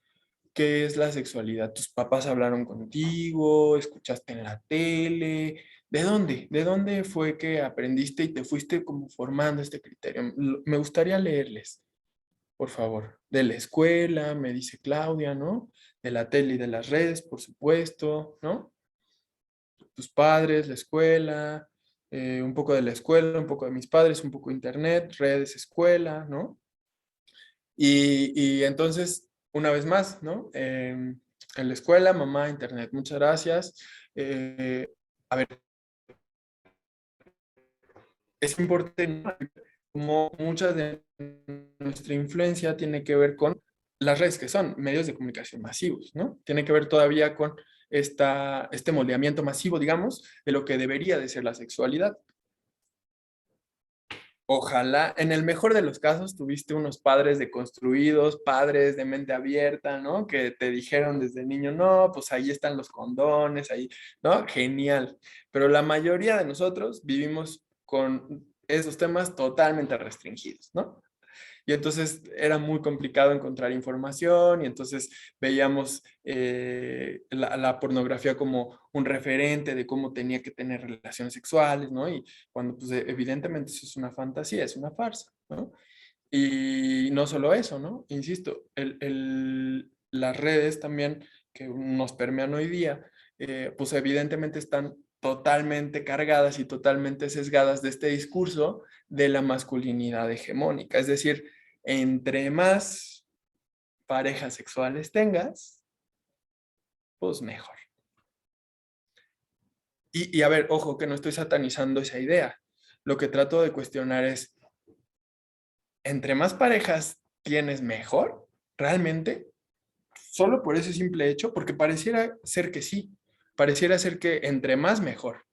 qué es la sexualidad? ¿Tus papás hablaron contigo? ¿Escuchaste en la tele? ¿De dónde? ¿De dónde fue que aprendiste y te fuiste como formando este criterio? Me gustaría leerles, por favor. De la escuela, me dice Claudia, ¿no? De la tele y de las redes, por supuesto, ¿no? Tus padres, la escuela, un poco de la escuela, un poco de mis padres, un poco de internet, redes, escuela, ¿no? Y entonces, una vez más, ¿no? En la escuela, mamá, internet, muchas gracias. A ver, es importante como mucha de nuestra influencia tiene que ver con las redes que son medios de comunicación masivos, ¿no? Tiene que ver todavía con este moldeamiento masivo, digamos, de lo que debería de ser la sexualidad. Ojalá, en el mejor de los casos, tuviste unos padres deconstruidos, padres de mente abierta, ¿no? Que te dijeron desde niño, no, pues ahí están los condones, ahí, ¿no? Genial. Pero la mayoría de nosotros vivimos con esos temas totalmente restringidos, ¿no? Y entonces era muy complicado encontrar información y entonces veíamos la pornografía como un referente de cómo tenía que tener relaciones sexuales, ¿no? Y cuando pues evidentemente eso es una fantasía, es una farsa, ¿no? Y no solo eso, ¿no? Insisto, las redes también que nos permean hoy día, pues evidentemente están totalmente cargadas y totalmente sesgadas de este discurso de la masculinidad hegemónica. Es decir, entre más parejas sexuales tengas, pues mejor. Y a ver, ojo, que no estoy satanizando esa idea. Lo que trato de cuestionar es, entre más parejas tienes mejor, realmente, solo por ese simple hecho, porque pareciera ser que sí, pareciera ser que entre más mejor,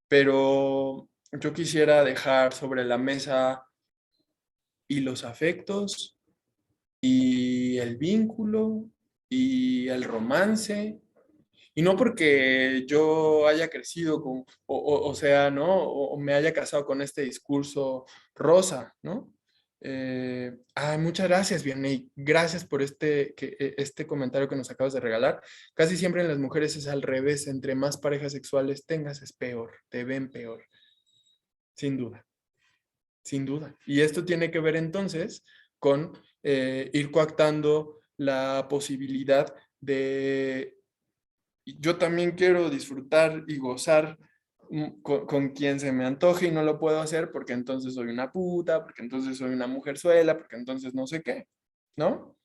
pero yo quisiera dejar sobre la mesa y los afectos y el vínculo y el romance. Y no porque yo haya crecido con, o sea, ¿no? O me haya casado con este discurso rosa, ¿no? Ay, muchas gracias, Vianney. Gracias por este comentario que nos acabas de regalar. Casi siempre en las mujeres es al revés. Entre más parejas sexuales tengas, es peor. Te ven peor. Sin duda, sin duda. Y esto tiene que ver entonces con ir coactando la posibilidad de yo también quiero disfrutar y gozar con quien se me antoje y no lo puedo hacer porque entonces soy una puta, porque entonces soy una mujerzuela, porque entonces no sé qué, ¿no?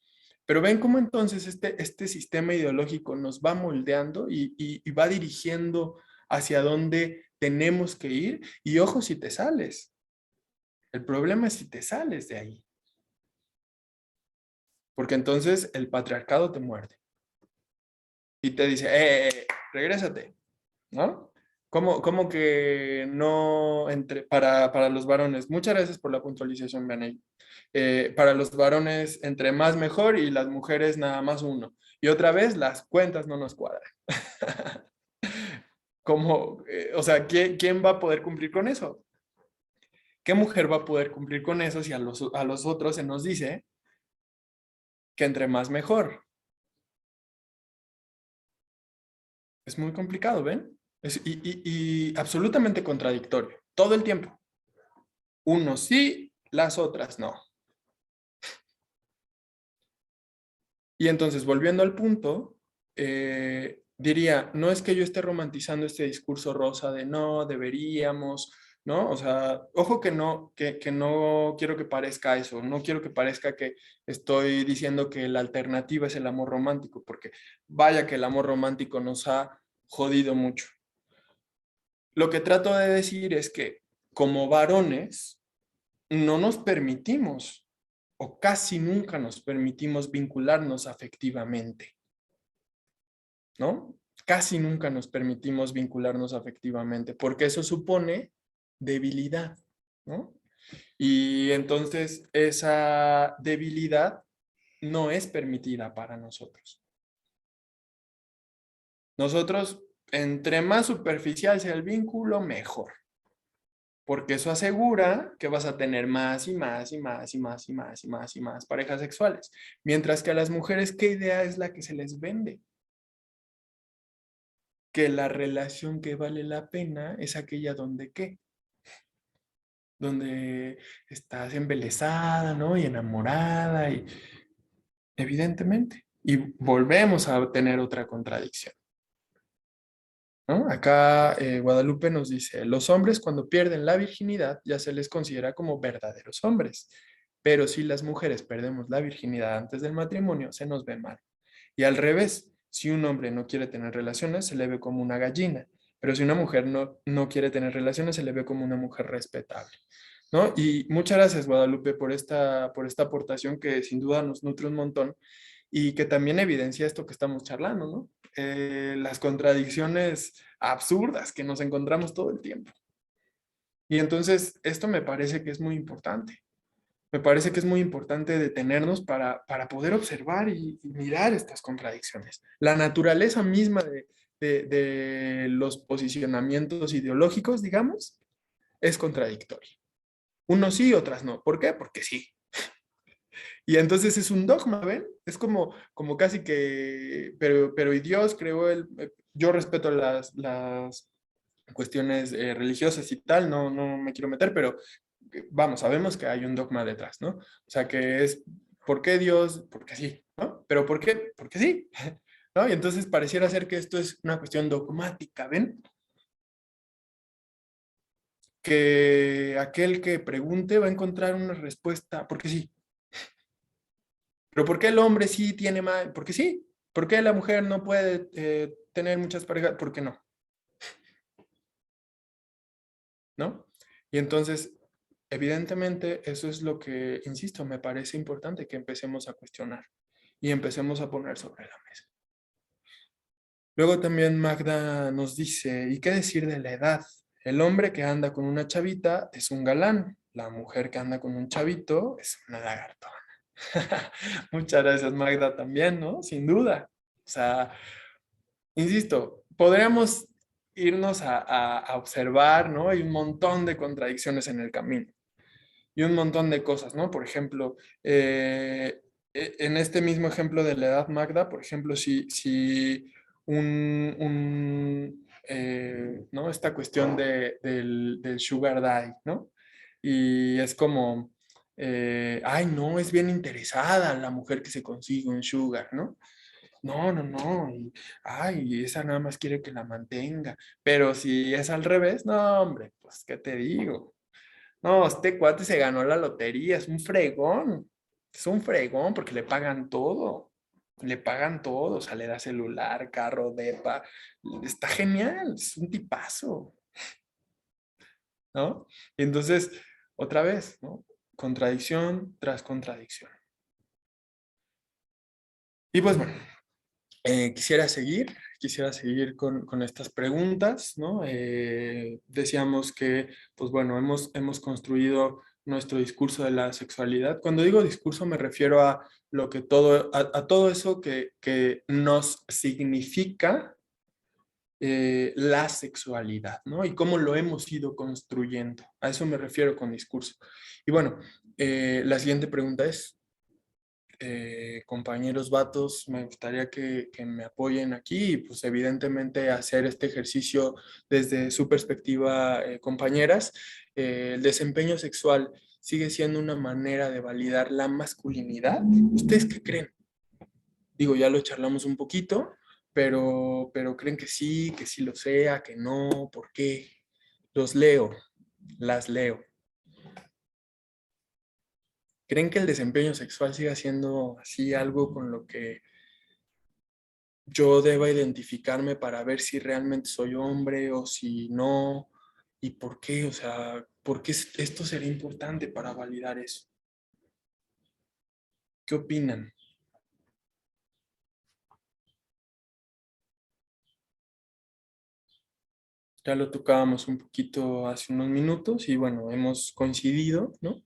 Pero ven cómo entonces este sistema ideológico nos va moldeando y va dirigiendo hacia dónde tenemos que ir. Y ojo si te sales. El problema es si te sales de ahí. Porque entonces el patriarcado te muerde y te dice, regrésate, ¿no? ¿Cómo que no para los varones? Muchas gracias por la puntualización, Benay. Para los varones, entre más mejor y las mujeres nada más uno. Y otra vez, las cuentas no nos cuadran. O sea, ¿quién va a poder cumplir con eso? ¿Qué mujer va a poder cumplir con eso si a los otros se nos dice que entre más mejor? Es muy complicado, ¿ven? Y absolutamente contradictorio, todo el tiempo. Unos sí, las otras no. Y entonces, volviendo al punto, diría, no es que yo esté romantizando este discurso rosa de no, deberíamos, ¿no? O sea, ojo que no quiero que parezca eso, no quiero que parezca que estoy diciendo que la alternativa es el amor romántico, porque vaya que el amor romántico nos ha jodido mucho. Lo que trato de decir es que como varones no nos permitimos o casi nunca nos permitimos vincularnos afectivamente, ¿no? Casi nunca nos permitimos vincularnos afectivamente porque eso supone debilidad, ¿no? Y entonces esa debilidad no es permitida para nosotros. Nosotros, entre más superficial sea el vínculo, mejor. Porque eso asegura que vas a tener más y más y más y más y más y más y más parejas sexuales. Mientras que a las mujeres, ¿qué idea es la que se les vende? Que la relación que vale la pena es aquella donde ¿qué? Donde estás embelesada, ¿no? Y enamorada, y evidentemente. Y volvemos a tener otra contradicción, ¿no? Acá Guadalupe nos dice, los hombres cuando pierden la virginidad ya se les considera como verdaderos hombres, pero si las mujeres perdemos la virginidad antes del matrimonio, se nos ve mal. Y al revés, si un hombre no quiere tener relaciones, se le ve como una gallina, pero si una mujer no quiere tener relaciones, se le ve como una mujer respetable, ¿no? Y muchas gracias, Guadalupe, por esta aportación que sin duda nos nutre un montón y que también evidencia esto que estamos charlando, ¿no? Las contradicciones absurdas que nos encontramos todo el tiempo. Y entonces esto me parece que es muy importante. Me parece que es muy importante detenernos para poder observar y mirar estas contradicciones. La naturaleza misma de los posicionamientos ideológicos, digamos, es contradictoria. Unos sí, otras no. ¿Por qué? Porque sí. Y entonces es un dogma, ¿ven? Es como casi que, pero y Dios creó yo respeto las cuestiones religiosas y tal, no me quiero meter, pero vamos, sabemos que hay un dogma detrás, ¿no? O sea, que es, ¿por qué Dios? Porque sí, ¿no? Pero ¿por qué? Porque sí, ¿no? Y entonces pareciera ser que esto es una cuestión dogmática, ¿ven? Que aquel que pregunte va a encontrar una respuesta, porque sí. Pero ¿por qué el hombre sí tiene más? Porque sí. ¿Por qué la mujer no puede tener muchas parejas? ¿Por qué no? ¿No? Y entonces, evidentemente, eso es lo que, insisto, me parece importante que empecemos a cuestionar y empecemos a poner sobre la mesa. Luego también Magda nos dice, ¿y qué decir de la edad? El hombre que anda con una chavita es un galán, la mujer que anda con un chavito es una lagartona. Muchas gracias, Magda, también, ¿no? Sin duda. O sea, insisto, podríamos irnos a observar, ¿no? Hay un montón de contradicciones en el camino y un montón de cosas, ¿no? Por ejemplo, en este mismo ejemplo de la edad Magda, por ejemplo, si ¿no? Esta cuestión del sugar daddy, ¿no? Y es como, ay, no, es bien interesada la mujer que se consigue un sugar, ¿no? No, y, ay, esa nada más quiere que la mantenga, pero si es al revés, no, hombre, pues, ¿qué te digo? No, este cuate se ganó la lotería, es un fregón porque le pagan todo, o sea, le da celular, carro, depa, está genial, es un tipazo, ¿no? Y entonces, otra vez, ¿no? Contradicción tras contradicción. Y pues bueno, quisiera seguir con estas preguntas, ¿no? Decíamos que, pues bueno, hemos construido nuestro discurso de la sexualidad. Cuando digo discurso me refiero a lo que a todo eso que nos significa la sexualidad, ¿no? Y cómo lo hemos ido construyendo. A eso me refiero con discurso. Y bueno, la siguiente pregunta es, compañeros vatos, me gustaría que me apoyen aquí y pues evidentemente hacer este ejercicio desde su perspectiva, compañeras. El desempeño sexual sigue siendo una manera de validar la masculinidad. ¿Ustedes qué creen? Digo, ya lo charlamos un poquito, pero creen que sí lo sea, que no, ¿por qué? Los leo, las leo. ¿Creen que el desempeño sexual siga siendo así algo con lo que yo deba identificarme para ver si realmente soy hombre o si no? ¿Y por qué? O sea, ¿por qué esto sería importante para validar eso? ¿Qué opinan? Ya lo tocábamos un poquito hace unos minutos y bueno, hemos coincidido, ¿no?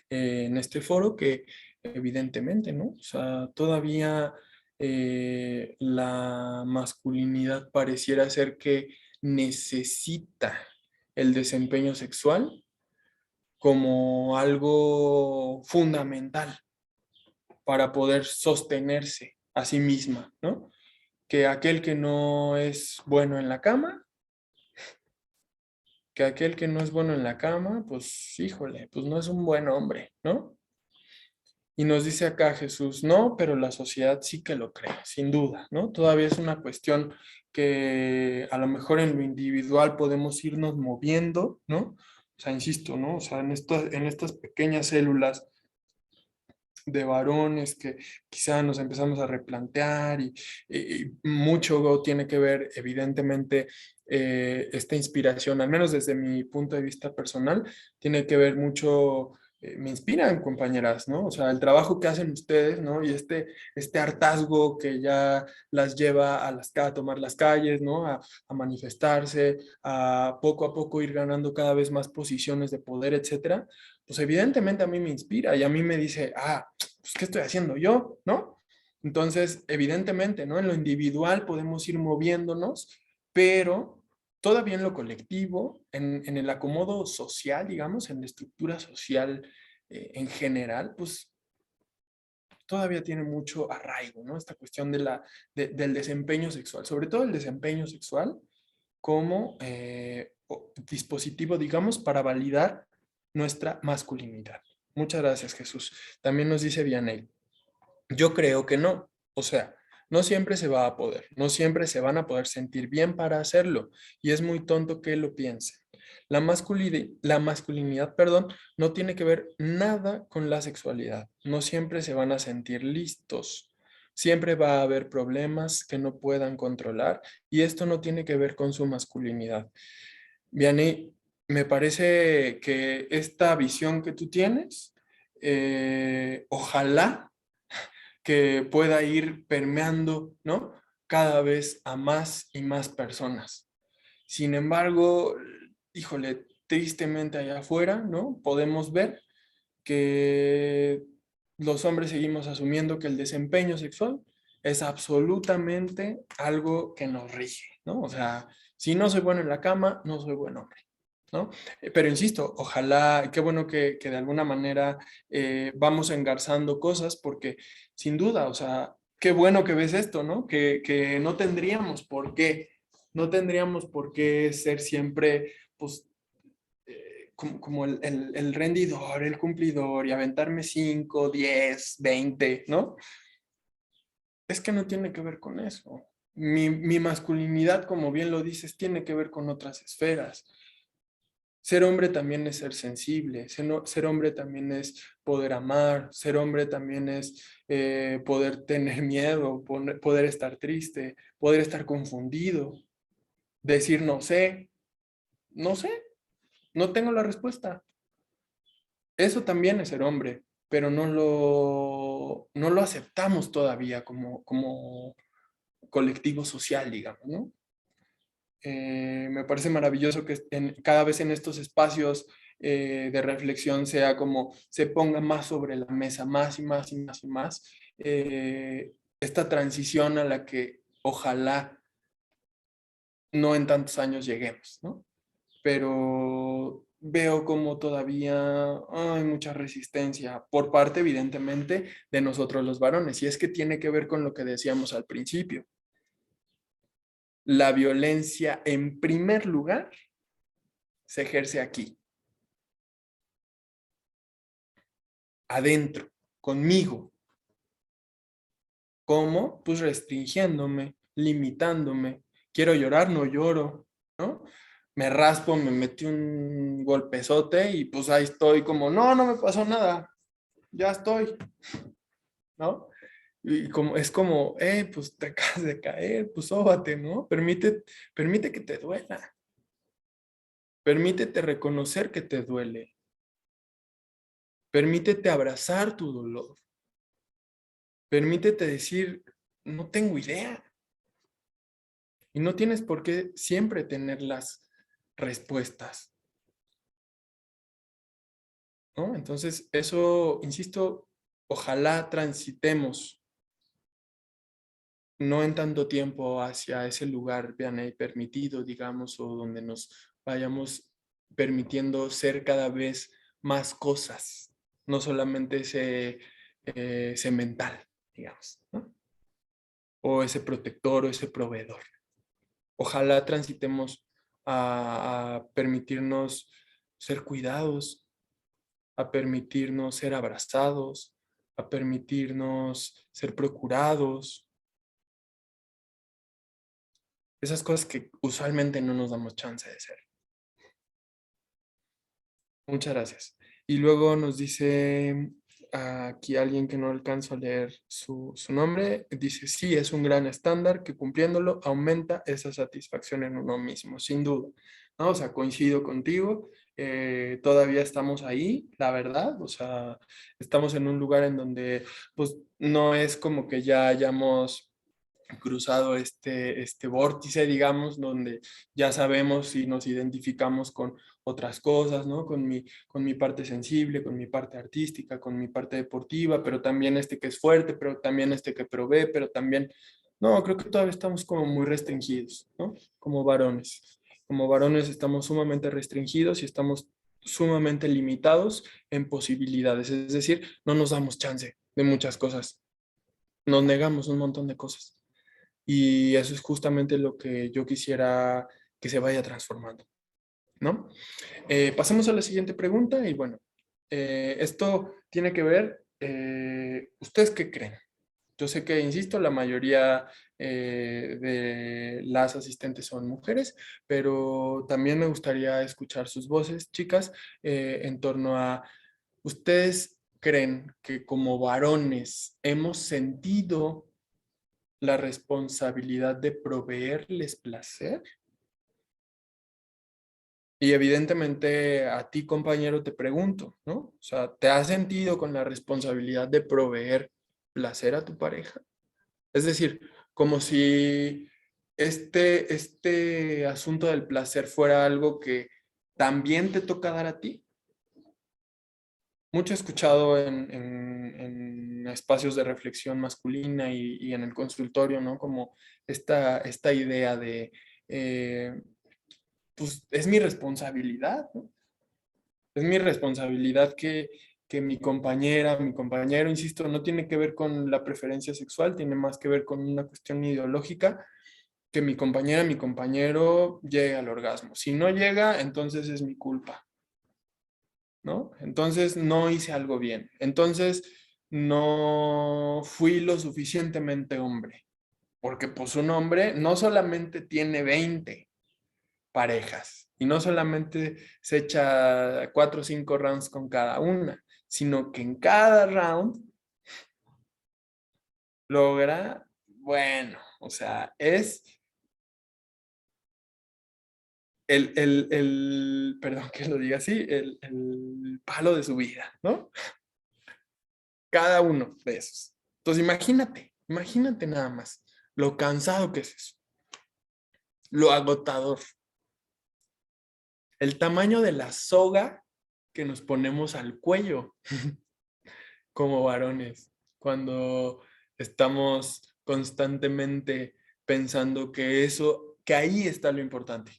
en este foro que evidentemente, ¿no? O sea, todavía la masculinidad pareciera ser que necesita el desempeño sexual como algo fundamental para poder sostenerse a sí misma, ¿no? Que aquel que no es bueno en la cama, que aquel que no es bueno en la cama, pues híjole, pues no es un buen hombre, ¿no? Y nos dice acá Jesús, no, pero la sociedad sí que lo cree, sin duda, ¿no? Todavía es una cuestión que a lo mejor en lo individual podemos irnos moviendo, ¿no? O sea, insisto, ¿no? O sea, en estas pequeñas células de varones que quizá nos empezamos a replantear y mucho tiene que ver, evidentemente, esta inspiración, al menos desde mi punto de vista personal, tiene que ver mucho, me inspiran compañeras, ¿no? O sea, el trabajo que hacen ustedes, ¿no? Y este hartazgo que ya las lleva a tomar las calles, ¿no? A manifestarse, a poco ir ganando cada vez más posiciones de poder, etcétera, pues evidentemente a mí me inspira y a mí me dice, pues ¿qué estoy haciendo yo? ¿No? Entonces, evidentemente, ¿no? En lo individual podemos ir moviéndonos, pero todavía en lo colectivo, en el acomodo social, digamos, en la estructura social en general, pues todavía tiene mucho arraigo, ¿no? Esta cuestión del desempeño sexual, sobre todo el desempeño sexual como dispositivo, digamos, para validar nuestra masculinidad. Muchas gracias, Jesús. También nos dice Vianey, yo creo que no. O sea, no siempre se va a poder, no siempre se van a poder sentir bien para hacerlo y es muy tonto que lo piensen. La masculinidad, perdón, no tiene que ver nada con la sexualidad. No siempre se van a sentir listos. Siempre va a haber problemas que no puedan controlar y esto no tiene que ver con su masculinidad. Vianney, me parece que esta visión que tú tienes, ojalá que pueda ir permeando, ¿no? Cada vez a más y más personas. Sin embargo, híjole, tristemente allá afuera, ¿no? Podemos ver que los hombres seguimos asumiendo que el desempeño sexual es absolutamente algo que nos rige, ¿no? O sea, si no soy bueno en la cama, no soy buen hombre, ¿no? Pero insisto, ojalá, qué bueno que de alguna manera vamos engarzando cosas, porque sin duda, o sea, qué bueno que ves esto, ¿no? Que no tendríamos por qué ser siempre, pues, como el rendidor, el cumplidor y aventarme 5, 10, 20, ¿no? Es que no tiene que ver con eso. Mi masculinidad, como bien lo dices, tiene que ver con otras esferas. Ser hombre también es ser sensible, ser hombre también es poder amar, ser hombre también es poder tener miedo, poder estar triste, poder estar confundido, decir no sé, no tengo la respuesta. Eso también es ser hombre, pero no lo aceptamos todavía como colectivo social, digamos, ¿no? Me parece maravilloso que cada vez en estos espacios de reflexión sea como se ponga más sobre la mesa, más y más y más y más, esta transición a la que ojalá no en tantos años lleguemos, ¿no? Pero veo como todavía hay mucha resistencia por parte, evidentemente, de nosotros los varones, y es que tiene que ver con lo que decíamos al principio. La violencia, en primer lugar, se ejerce aquí, adentro, conmigo. ¿Cómo? Pues restringiéndome, limitándome. Quiero llorar, no lloro, ¿no? Me raspo, me metí un golpezote y pues ahí estoy como, no me pasó nada, ya estoy, ¿no? Y como, es como, pues te acabas de caer, pues sóbate, ¿no? Permite que te duela. Permítete reconocer que te duele. Permítete abrazar tu dolor. Permítete decir, no tengo idea. Y no tienes por qué siempre tener las respuestas. ¿no? Entonces, eso, insisto, ojalá transitemos no en tanto tiempo hacia ese lugar, vean ahí, permitido, digamos, o donde nos vayamos permitiendo ser cada vez más cosas, no solamente ese mental, digamos, ¿no? O ese protector o ese proveedor. Ojalá transitemos a permitirnos ser cuidados, a permitirnos ser abrazados, a permitirnos ser procurados, esas cosas que usualmente no nos damos chance de ser. Muchas gracias. Y luego nos dice aquí alguien que no alcanzo a leer su nombre, dice, sí, es un gran estándar que cumpliéndolo aumenta esa satisfacción en uno mismo, sin duda, ¿no? O sea, coincido contigo, todavía estamos ahí, la verdad, o sea, estamos en un lugar en donde pues no es como que ya hayamos cruzado este vórtice, digamos, donde ya sabemos si nos identificamos con otras cosas, ¿no? Con mi parte sensible, con mi parte artística, con mi parte deportiva, pero también este que es fuerte, pero también este que provee, pero también, no, creo que todavía estamos como muy restringidos, ¿no? Como varones. Como varones estamos sumamente restringidos y estamos sumamente limitados en posibilidades, es decir, no nos damos chance de muchas cosas, nos negamos un montón de cosas. Y eso es justamente lo que yo quisiera que se vaya transformando, ¿no? Pasemos a la siguiente pregunta y bueno, esto tiene que ver, ¿ustedes qué creen? Yo sé que, insisto, la mayoría de las asistentes son mujeres, pero también me gustaría escuchar sus voces, chicas, en torno a, ¿ustedes creen que como varones hemos sentido la responsabilidad de proveerles placer? Y evidentemente a ti, compañero, te pregunto, ¿no? O sea, ¿te has sentido con la responsabilidad de proveer placer a tu pareja? Es decir, como si este asunto del placer fuera algo que también te toca dar a ti. Mucho he escuchado en espacios de reflexión masculina y en el consultorio, ¿no? Como esta idea de, pues es mi responsabilidad, ¿no? Es mi responsabilidad que mi compañera, mi compañero, insisto, no tiene que ver con la preferencia sexual, tiene más que ver con una cuestión ideológica, que mi compañera, mi compañero llegue al orgasmo. Si no llega, entonces es mi culpa, ¿no? Entonces no hice algo bien. Entonces no fui lo suficientemente hombre. Porque pues un hombre no solamente tiene 20 parejas y no solamente se echa 4 o 5 rounds con cada una, sino que en cada round logra, bueno, o sea, es perdón que lo diga así, el palo de su vida, ¿no? Cada uno de esos. Entonces imagínate nada más lo cansado que es eso, lo agotador, el tamaño de la soga que nos ponemos al cuello como varones cuando estamos constantemente pensando que que ahí está lo importante.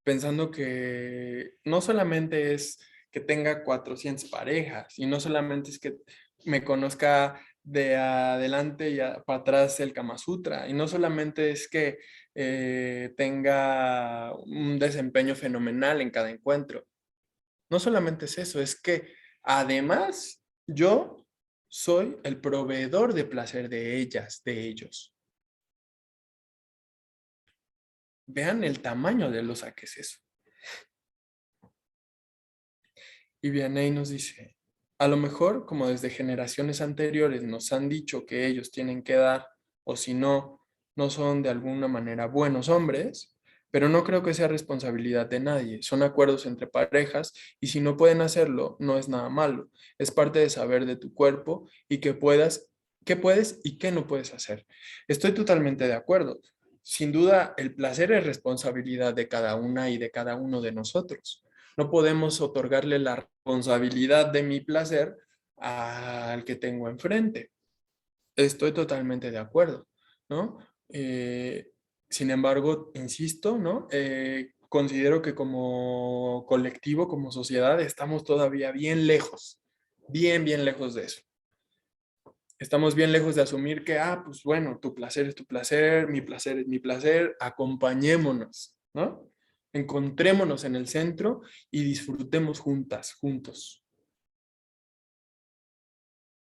Pensando que no solamente es que tenga 400 parejas y no solamente es que me conozca de adelante y para atrás el Kama Sutra y no solamente es que tenga un desempeño fenomenal en cada encuentro. No solamente es eso, es que además yo soy el proveedor de placer de ellas, de ellos. Vean el tamaño de los que es eso. Y Vianney nos dice, a lo mejor como desde generaciones anteriores nos han dicho que ellos tienen que dar, o si no, no son de alguna manera buenos hombres, pero no creo que sea responsabilidad de nadie. Son acuerdos entre parejas y si no pueden hacerlo, no es nada malo. Es parte de saber de tu cuerpo y que qué puedes y qué no puedes hacer. Estoy totalmente de acuerdo. Sin duda, el placer es responsabilidad de cada una y de cada uno de nosotros. No podemos otorgarle la responsabilidad de mi placer al que tengo enfrente. Estoy totalmente de acuerdo, ¿no? Sin embargo, insisto, ¿no? Considero que como colectivo, como sociedad, estamos todavía bien lejos, bien lejos de eso. Estamos bien lejos de asumir que, pues bueno, tu placer es tu placer, mi placer es mi placer, acompañémonos, ¿no? Encontrémonos en el centro y disfrutemos juntas, juntos.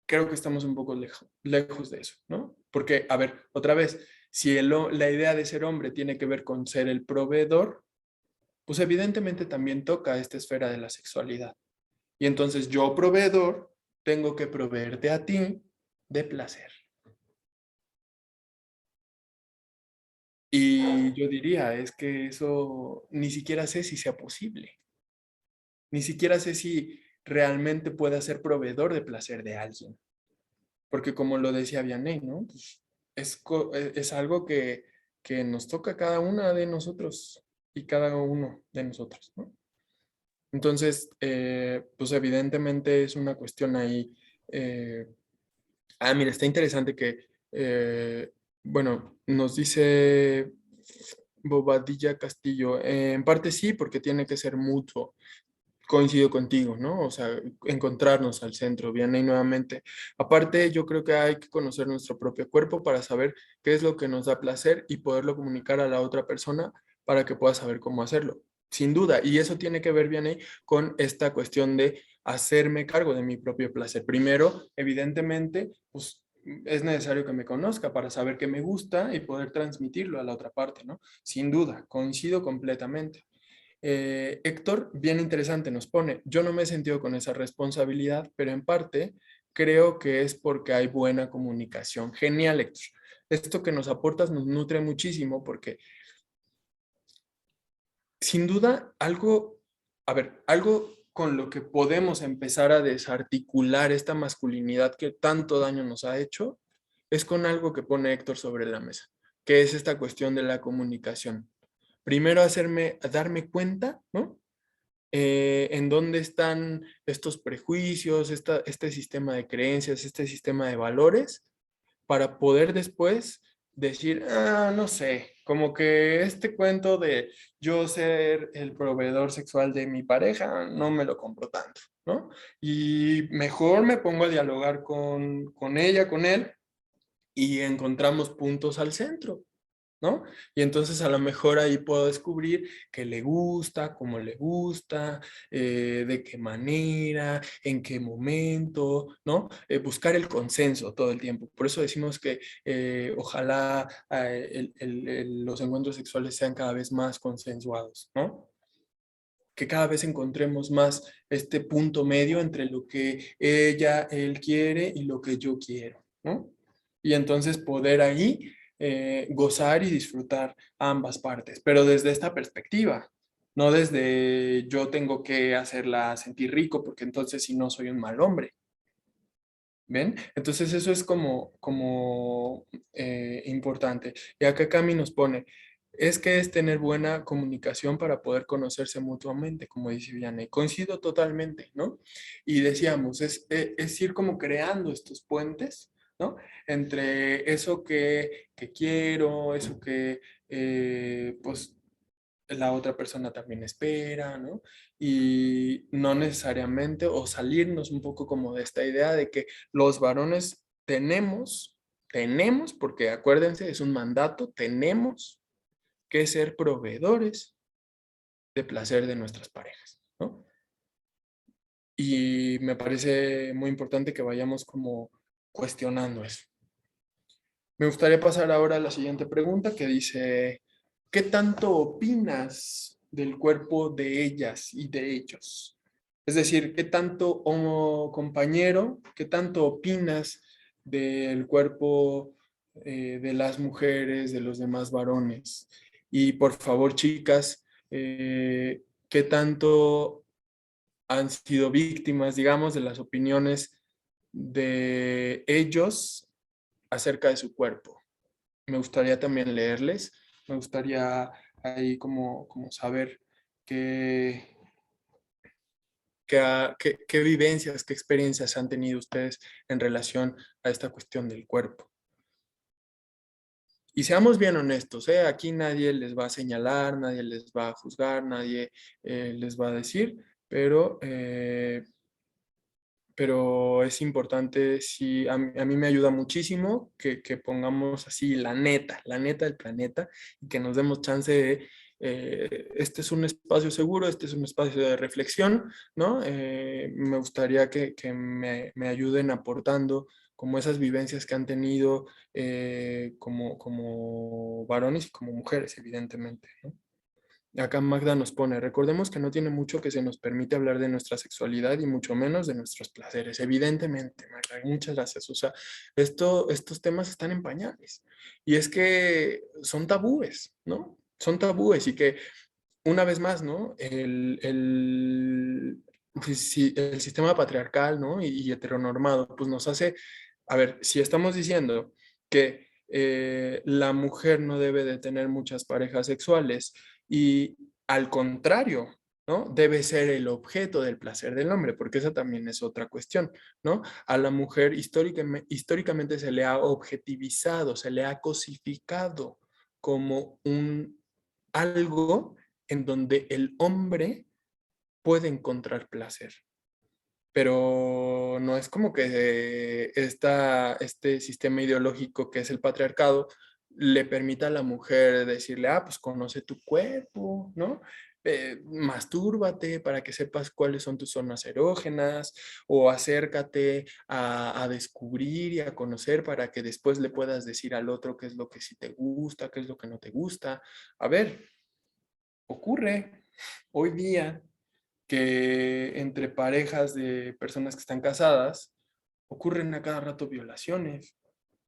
Creo que estamos un poco lejos de eso, ¿no? Porque, a ver, otra vez, si la idea de ser hombre tiene que ver con ser el proveedor, pues evidentemente también toca esta esfera de la sexualidad. Y entonces yo, proveedor, tengo que proveerte a ti de placer. Y yo diría, es que eso ni siquiera sé si sea posible. Ni siquiera sé si realmente pueda ser proveedor de placer de alguien. Porque como lo decía Vianney, ¿no? Pues es algo que nos toca a cada una de nosotros y cada uno de nosotros, ¿no? Entonces, pues evidentemente es una cuestión ahí. eh, Mira, está interesante que, bueno, nos dice Bobadilla Castillo, en parte sí, porque tiene que ser mutuo. Coincido contigo, ¿no? O sea, encontrarnos al centro, bien, y nuevamente. Aparte, yo creo que hay que conocer nuestro propio cuerpo para saber qué es lo que nos da placer y poderlo comunicar a la otra persona para que pueda saber cómo hacerlo. Sin duda, y eso tiene que ver, bien, con esta cuestión de hacerme cargo de mi propio placer. Primero, evidentemente, pues es necesario que me conozca para saber qué me gusta y poder transmitirlo a la otra parte, ¿no? Sin duda, coincido completamente. Héctor, bien interesante, nos pone, yo no me he sentido con esa responsabilidad, pero en parte creo que es porque hay buena comunicación. Genial, Héctor. Esto que nos aportas nos nutre muchísimo porque sin duda algo, a ver, algo con lo que podemos empezar a desarticular esta masculinidad que tanto daño nos ha hecho es con algo que pone Héctor sobre la mesa, que es esta cuestión de la comunicación. Primero darme cuenta, ¿no? En dónde están estos prejuicios, este sistema de creencias, este sistema de valores, para poder después decir, no sé, como que este cuento de yo ser el proveedor sexual de mi pareja, no me lo compro tanto, ¿no? Y mejor me pongo a dialogar con ella, con él, y encontramos puntos al centro, ¿no? Y entonces a lo mejor ahí puedo descubrir qué le gusta, cómo le gusta, de qué manera, en qué momento, ¿no? Buscar el consenso todo el tiempo. Por eso decimos que ojalá los encuentros sexuales sean cada vez más consensuados, ¿no? Que cada vez encontremos más este punto medio entre lo que él quiere y lo que yo quiero, ¿no? Y entonces poder ahí gozar y disfrutar ambas partes, pero desde esta perspectiva, no desde yo tengo que hacerla sentir rico, porque entonces si no soy un mal hombre, ¿ven? Entonces eso es como importante. Y acá Cami nos pone, es que es tener buena comunicación para poder conocerse mutuamente, como dice Vianney. Coincido totalmente, ¿no? Y decíamos, es ir como creando estos puentes, ¿no? Entre eso que quiero, eso que, pues, la otra persona también espera, ¿no? Y no necesariamente, o salirnos un poco como de esta idea de que los varones tenemos, porque acuérdense, es un mandato, tenemos que ser proveedores de placer de nuestras parejas, ¿no? Y me parece muy importante que vayamos como cuestionando eso. Me gustaría pasar ahora a la siguiente pregunta que dice, ¿qué tanto opinas del cuerpo de ellas y de ellos? Es decir, ¿qué tanto, compañero, qué tanto opinas del cuerpo de las mujeres, de los demás varones? Y por favor, chicas, ¿qué tanto han sido víctimas, digamos, de las opiniones de ellos acerca de su cuerpo? Me gustaría también leerles, me gustaría ahí como saber qué, qué vivencias, qué experiencias han tenido ustedes en relación a esta cuestión del cuerpo. Y seamos bien honestos, ¿eh? Aquí nadie les va a señalar, nadie les va a juzgar, nadie les va a decir, pero es importante, sí, a mí me ayuda muchísimo que pongamos así la neta del planeta, y que nos demos chance de, este es un espacio seguro, este es un espacio de reflexión, ¿no? Me gustaría que me ayuden aportando como esas vivencias que han tenido como varones y como mujeres, evidentemente, ¿no? Acá Magda nos pone, recordemos que no tiene mucho que se nos permite hablar de nuestra sexualidad y mucho menos de nuestros placeres. Evidentemente, Magda, muchas gracias. O sea, estos temas están en pañales. Y es que son tabúes, ¿no? Son tabúes y que, una vez más, ¿no? Pues, sí, el sistema patriarcal, ¿no? Y heteronormado, pues nos hace, a ver, si estamos diciendo que la mujer no debe de tener muchas parejas sexuales, y al contrario, ¿no? Debe ser el objeto del placer del hombre, porque esa también es otra cuestión, ¿no? A la mujer históricamente se le ha objetivizado, se le ha cosificado como algo en donde el hombre puede encontrar placer. Pero no es como que este sistema ideológico que es el patriarcado le permita a la mujer decirle, pues conoce tu cuerpo, ¿no? Mastúrbate para que sepas cuáles son tus zonas erógenas, o acércate a descubrir y a conocer para que después le puedas decir al otro qué es lo que sí te gusta, qué es lo que no te gusta. A ver, ocurre hoy día que entre parejas de personas que están casadas ocurren a cada rato violaciones,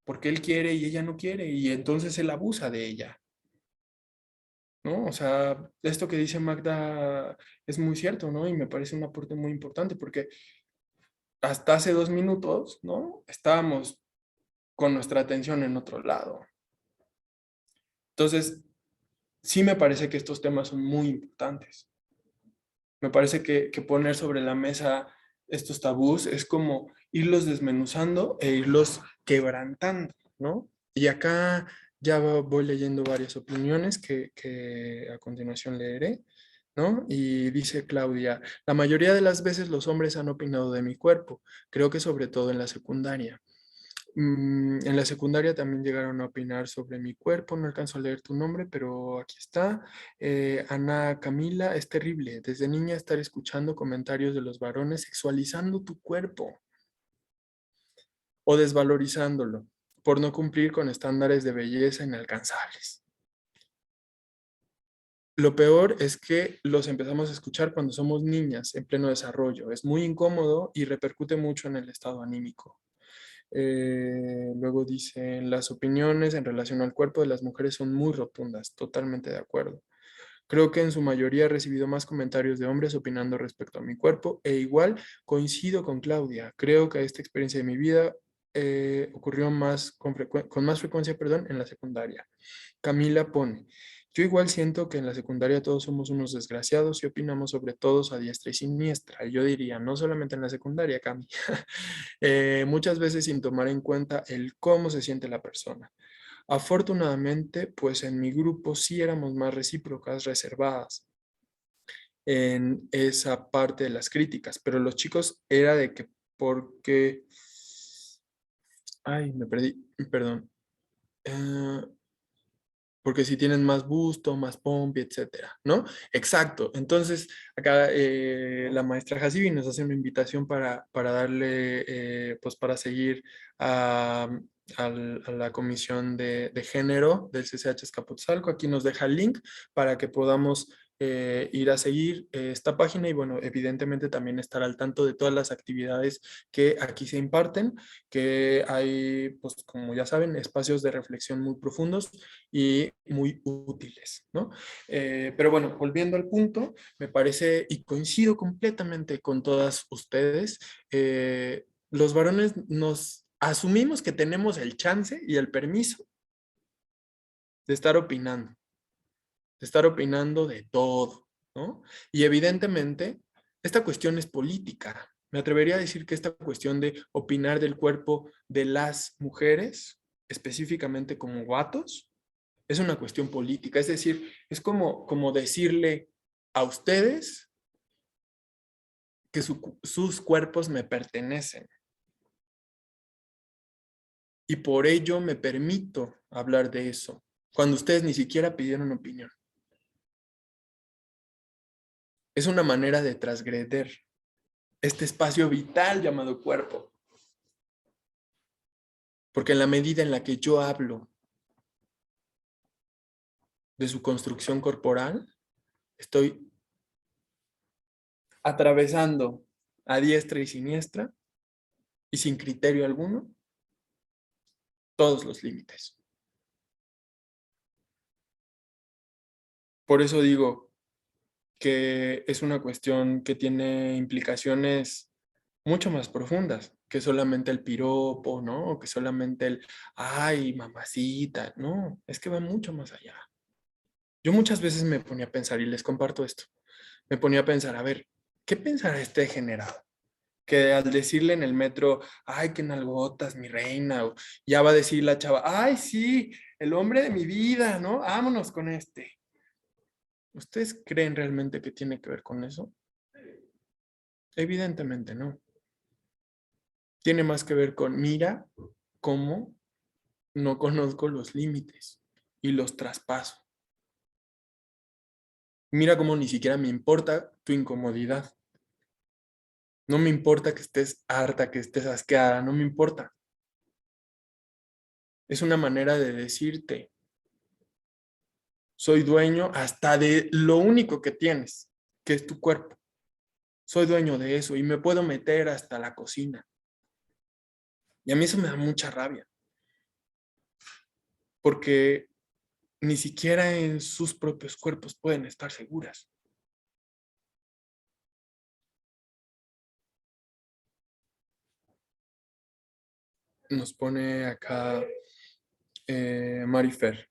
porque él quiere y ella no quiere, y entonces él abusa de ella, ¿no? O sea, esto que dice Magda es muy cierto, ¿no? Y me parece un aporte muy importante, porque hasta hace 2 minutos, ¿no? Estábamos con nuestra atención en otro lado. Entonces, sí me parece que estos temas son muy importantes. Me parece que poner sobre la mesa estos tabús es como irlos desmenuzando e irlos quebrantando, ¿no? Y acá ya voy leyendo varias opiniones que a continuación leeré, ¿no? Y dice Claudia, la mayoría de las veces los hombres han opinado de mi cuerpo, creo que sobre todo en la secundaria. En la secundaria también llegaron a opinar sobre mi cuerpo, no alcanzo a leer tu nombre, pero aquí está. Ana Camila, es terrible, desde niña estar escuchando comentarios de los varones sexualizando tu cuerpo o desvalorizándolo por no cumplir con estándares de belleza inalcanzables. Lo peor es que los empezamos a escuchar cuando somos niñas en pleno desarrollo. Es muy incómodo y repercute mucho en el estado anímico. Luego dicen, las opiniones en relación al cuerpo de las mujeres son muy rotundas, totalmente de acuerdo. Creo que en su mayoría he recibido más comentarios de hombres opinando respecto a mi cuerpo, e igual coincido con Claudia. Creo que esta experiencia de mi vida ocurrió con más frecuencia, perdón, en la secundaria. Camila pone, yo igual siento que en la secundaria todos somos unos desgraciados y opinamos sobre todos a diestra y siniestra. Yo diría, no solamente en la secundaria, Cami. Muchas veces sin tomar en cuenta el cómo se siente la persona. Afortunadamente, pues en mi grupo sí éramos más recíprocas, reservadas en esa parte de las críticas, pero los chicos era de que porque... Ay, me perdí, perdón. Eh, porque si tienen más busto, más pompi, etcétera, ¿no? Exacto. Entonces, acá la maestra Hasibi nos hace una invitación para darle, pues para seguir a, a la comisión de género del CCH Escapotzalco. Aquí nos deja el link para que podamos ir a seguir esta página y, bueno, evidentemente también estar al tanto de todas las actividades que aquí se imparten, que hay, pues como ya saben, espacios de reflexión muy profundos y muy útiles, ¿no? Pero bueno, volviendo al punto, me parece y coincido completamente con todas ustedes, los varones nos asumimos que tenemos el chance y el permiso de estar opinando de todo, ¿no? Y evidentemente esta cuestión es política. Me atrevería a decir que esta cuestión de opinar del cuerpo de las mujeres, específicamente como guatos, es una cuestión política. Es decir, es como decirle a ustedes que sus cuerpos me pertenecen. Y por ello me permito hablar de eso, cuando ustedes ni siquiera pidieron opinión. Es una manera de transgreder este espacio vital llamado cuerpo. Porque en la medida en la que yo hablo de su construcción corporal, estoy atravesando a diestra y siniestra y sin criterio alguno todos los límites. Por eso digo que es una cuestión que tiene implicaciones mucho más profundas que solamente el piropo, ¿no? O que solamente el, ay, mamacita. No, es que va mucho más allá. Yo muchas veces me ponía a pensar, y les comparto esto, me ponía a pensar, a ver, ¿qué pensará este degenerado? Que al decirle en el metro, ay, qué nalgotas, mi reina, o ya va a decir la chava, ay, sí, el hombre de mi vida, ¿no? Vámonos con este. ¿Ustedes creen realmente que tiene que ver con eso? Evidentemente no. Tiene más que ver con, mira cómo no conozco los límites y los traspaso. Mira cómo ni siquiera me importa tu incomodidad. No me importa que estés harta, que estés asqueada, no me importa. Es una manera de decirte, soy dueño hasta de lo único que tienes, que es tu cuerpo. Soy dueño de eso y me puedo meter hasta la cocina. Y a mí eso me da mucha rabia, porque ni siquiera en sus propios cuerpos pueden estar seguras. Nos pone acá Marifer.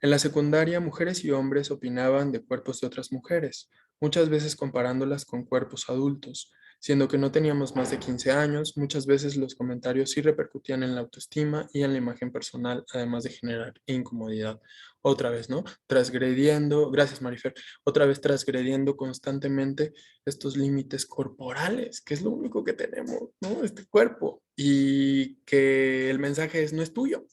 En la secundaria, mujeres y hombres opinaban de cuerpos de otras mujeres, muchas veces comparándolas con cuerpos adultos. Siendo que no teníamos más de 15 años, muchas veces los comentarios sí repercutían en la autoestima y en la imagen personal, además de generar incomodidad. Otra vez, ¿no? Transgrediendo, gracias Marifer, otra vez transgrediendo constantemente estos límites corporales, que es lo único que tenemos, ¿no? Este cuerpo. Y que el mensaje es, no es tuyo.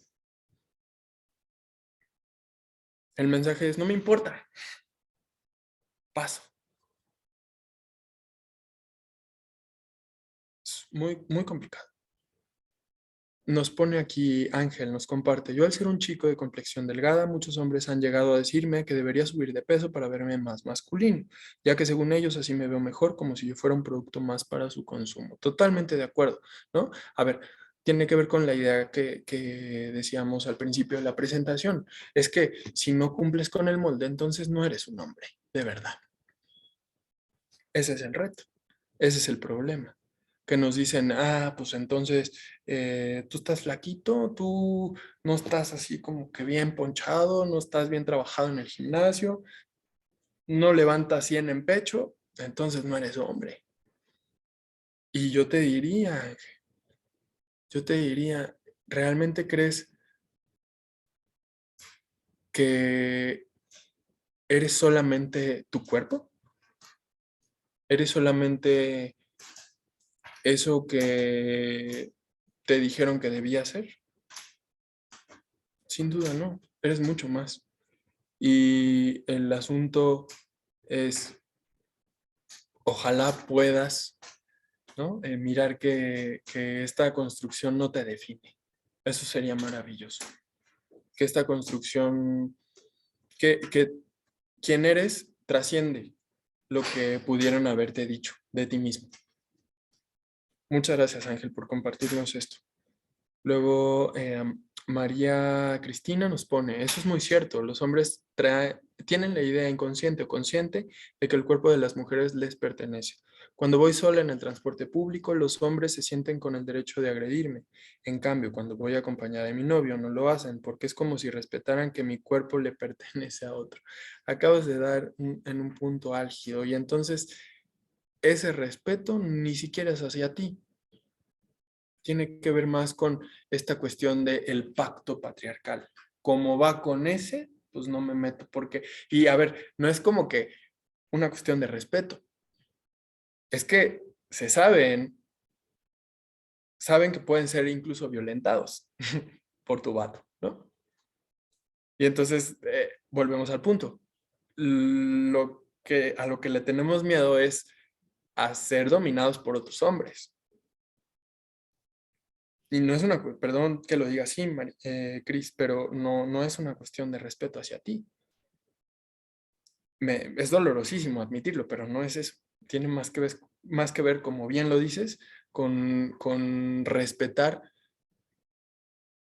El mensaje es, no me importa, paso. Es muy, muy complicado. Nos pone aquí Ángel, nos comparte, yo al ser un chico de complexión delgada, muchos hombres han llegado a decirme que debería subir de peso para verme más masculino, ya que según ellos así me veo mejor, como si yo fuera un producto más para su consumo. Totalmente de acuerdo, ¿no? A ver, tiene que ver con la idea que decíamos al principio de la presentación. Es que si no cumples con el molde, entonces no eres un hombre, de verdad. Ese es el reto, ese es el problema. Que nos dicen, ah, pues entonces tú estás flaquito, tú no estás así como que bien ponchado, no estás bien trabajado en el gimnasio, no levantas 100 en pecho, entonces no eres hombre. Y yo te diría, ¿realmente crees que eres solamente tu cuerpo? ¿Eres solamente eso que te dijeron que debía ser? Sin duda no, eres mucho más. Y el asunto es, ojalá puedas, ¿no? Mirar que esta construcción no te define. Eso sería maravilloso. Que esta construcción, que quien eres trasciende lo que pudieron haberte dicho de ti mismo. Muchas gracias, Ángel, por compartirnos esto. Luego, María Cristina nos pone, eso es muy cierto, los hombres tienen la idea inconsciente o consciente de que el cuerpo de las mujeres les pertenece. Cuando voy sola en el transporte público, los hombres se sienten con el derecho de agredirme. En cambio, cuando voy acompañada de mi novio, no lo hacen porque es como si respetaran que mi cuerpo le pertenece a otro. Acabas de dar en un punto álgido y entonces ese respeto ni siquiera es hacia ti. Tiene que ver más con esta cuestión del pacto patriarcal. Como va con ese, pues no me meto porque, y a ver, no es como que una cuestión de respeto. Es que se saben que pueden ser incluso violentados por tu vato, ¿no? Y entonces volvemos al punto. A lo que le tenemos miedo es a ser dominados por otros hombres. Y no es perdón que lo diga así, Cris, pero no es una cuestión de respeto hacia ti. Es dolorosísimo admitirlo, pero no es eso. Tiene más que ver, como bien lo dices, con respetar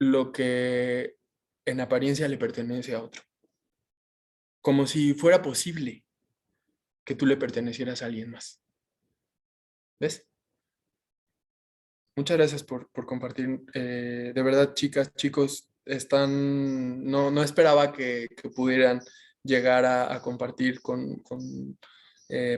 lo que en apariencia le pertenece a otro. Como si fuera posible que tú le pertenecieras a alguien más. ¿Ves? Muchas gracias por compartir. De verdad, chicas, chicos, no esperaba que pudieran llegar a compartir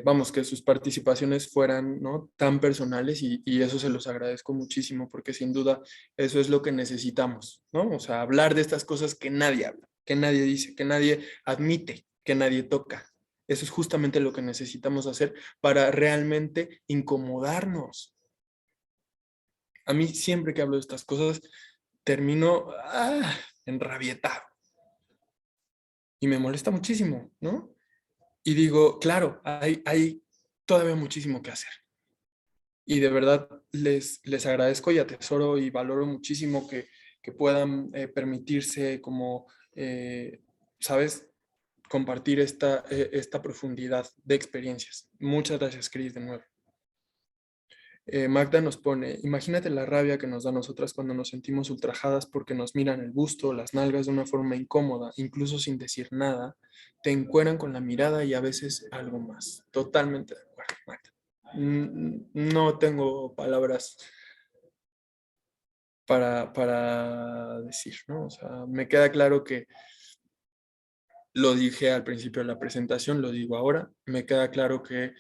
vamos, que sus participaciones fueran, ¿no?, tan personales y eso se los agradezco muchísimo porque sin duda eso es lo que necesitamos, ¿no? O sea, hablar de estas cosas que nadie habla, que nadie dice, que nadie admite, que nadie toca. Eso es justamente lo que necesitamos hacer para realmente incomodarnos. A mí siempre que hablo de estas cosas termino enrabietado y me molesta muchísimo, ¿no? Y digo, claro, hay todavía muchísimo que hacer. Y de verdad les agradezco y atesoro y valoro muchísimo que puedan permitirse como, ¿sabes?, compartir esta profundidad de experiencias. Muchas gracias, Cris, de nuevo. Magda nos pone, imagínate la rabia que nos da a nosotras cuando nos sentimos ultrajadas porque nos miran el busto, las nalgas de una forma incómoda, incluso sin decir nada, te encueran con la mirada y a veces algo más. Totalmente de acuerdo, Magda. No tengo palabras para decir, ¿no? O sea, me queda claro que lo dije al principio de la presentación, lo digo ahora, me queda claro que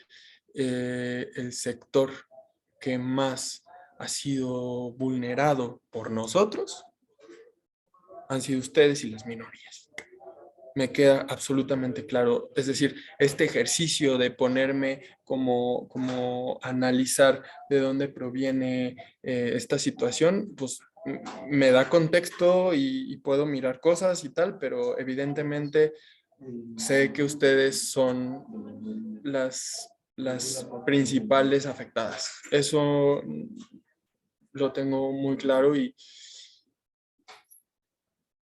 el sector que más ha sido vulnerado por nosotros han sido ustedes y las minorías. Me queda absolutamente claro. Es decir, este ejercicio de ponerme como analizar de dónde proviene esta situación, pues me da contexto y puedo mirar cosas y tal, pero evidentemente sé que ustedes son las principales afectadas. Eso lo tengo muy claro y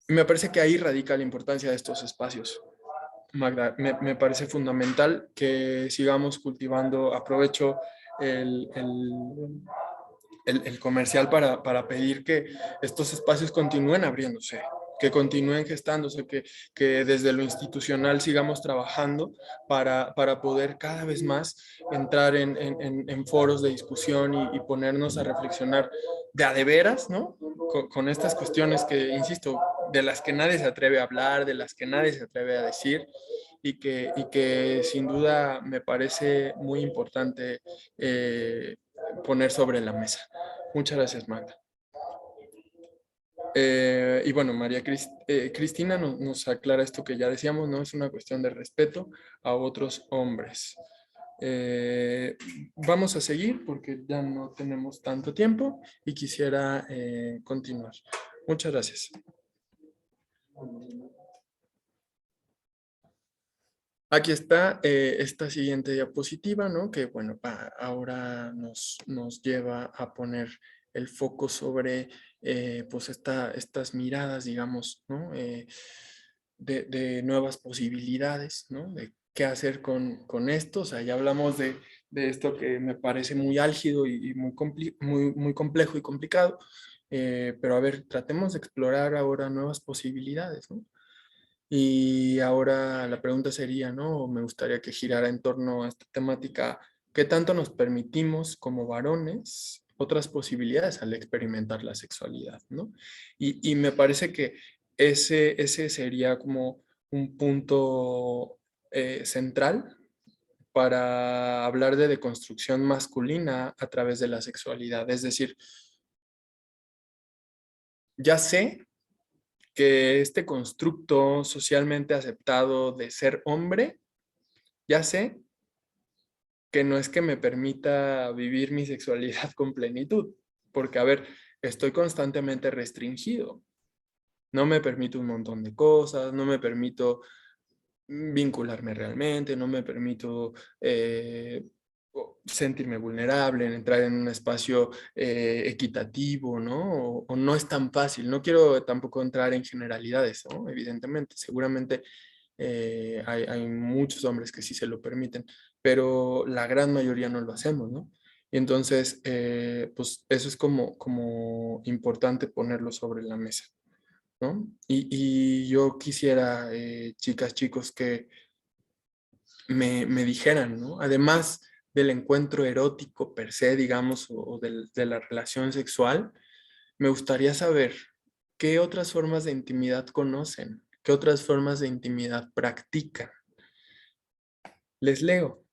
me parece que ahí radica la importancia de estos espacios. Magda, me parece fundamental que sigamos cultivando. Aprovecho el, el, el comercial para pedir que estos espacios continúen abriéndose, que continúen gestándose, que desde lo institucional sigamos trabajando para poder cada vez más entrar en foros de discusión y ponernos a reflexionar de veras, ¿no? Con estas cuestiones que, insisto, de las que nadie se atreve a hablar, de las que nadie se atreve a decir y que sin duda me parece muy importante poner sobre la mesa. Muchas gracias, Magda. Y bueno, Cristina nos aclara esto que ya decíamos, ¿no? Es una cuestión de respeto a otros hombres. Vamos a seguir porque ya no tenemos tanto tiempo y quisiera continuar. Muchas gracias. Aquí está esta siguiente diapositiva, ¿no? Que bueno, ahora nos lleva a poner el foco sobre pues estas miradas, digamos, ¿no? De nuevas posibilidades, ¿no? De qué hacer con esto. O sea, ya hablamos de esto que me parece muy álgido y muy complejo y complicado. Pero a ver, tratemos de explorar ahora nuevas posibilidades, ¿no? Y ahora la pregunta sería, ¿no? Me gustaría que girara en torno a esta temática, ¿qué tanto nos permitimos como varones otras posibilidades al experimentar la sexualidad, ¿no? Y me parece que ese sería como un punto central para hablar de deconstrucción masculina a través de la sexualidad. Es decir, ya sé que este constructo socialmente aceptado de ser hombre, ya sé que no es que me permita vivir mi sexualidad con plenitud, porque, a ver, estoy constantemente restringido. No me permito un montón de cosas, no me permito vincularme realmente, no me permito sentirme vulnerable, entrar en un espacio equitativo, ¿no? O no es tan fácil. No quiero tampoco entrar en generalidades, ¿no? Evidentemente, seguramente hay muchos hombres que sí se lo permiten, pero la gran mayoría no lo hacemos, ¿no? Y entonces, pues eso es como importante ponerlo sobre la mesa, ¿no? Y yo quisiera, chicas, chicos, que me dijeran, ¿no? Además del encuentro erótico per se, digamos, o de la relación sexual, me gustaría saber qué otras formas de intimidad conocen, qué otras formas de intimidad practican. Les leo.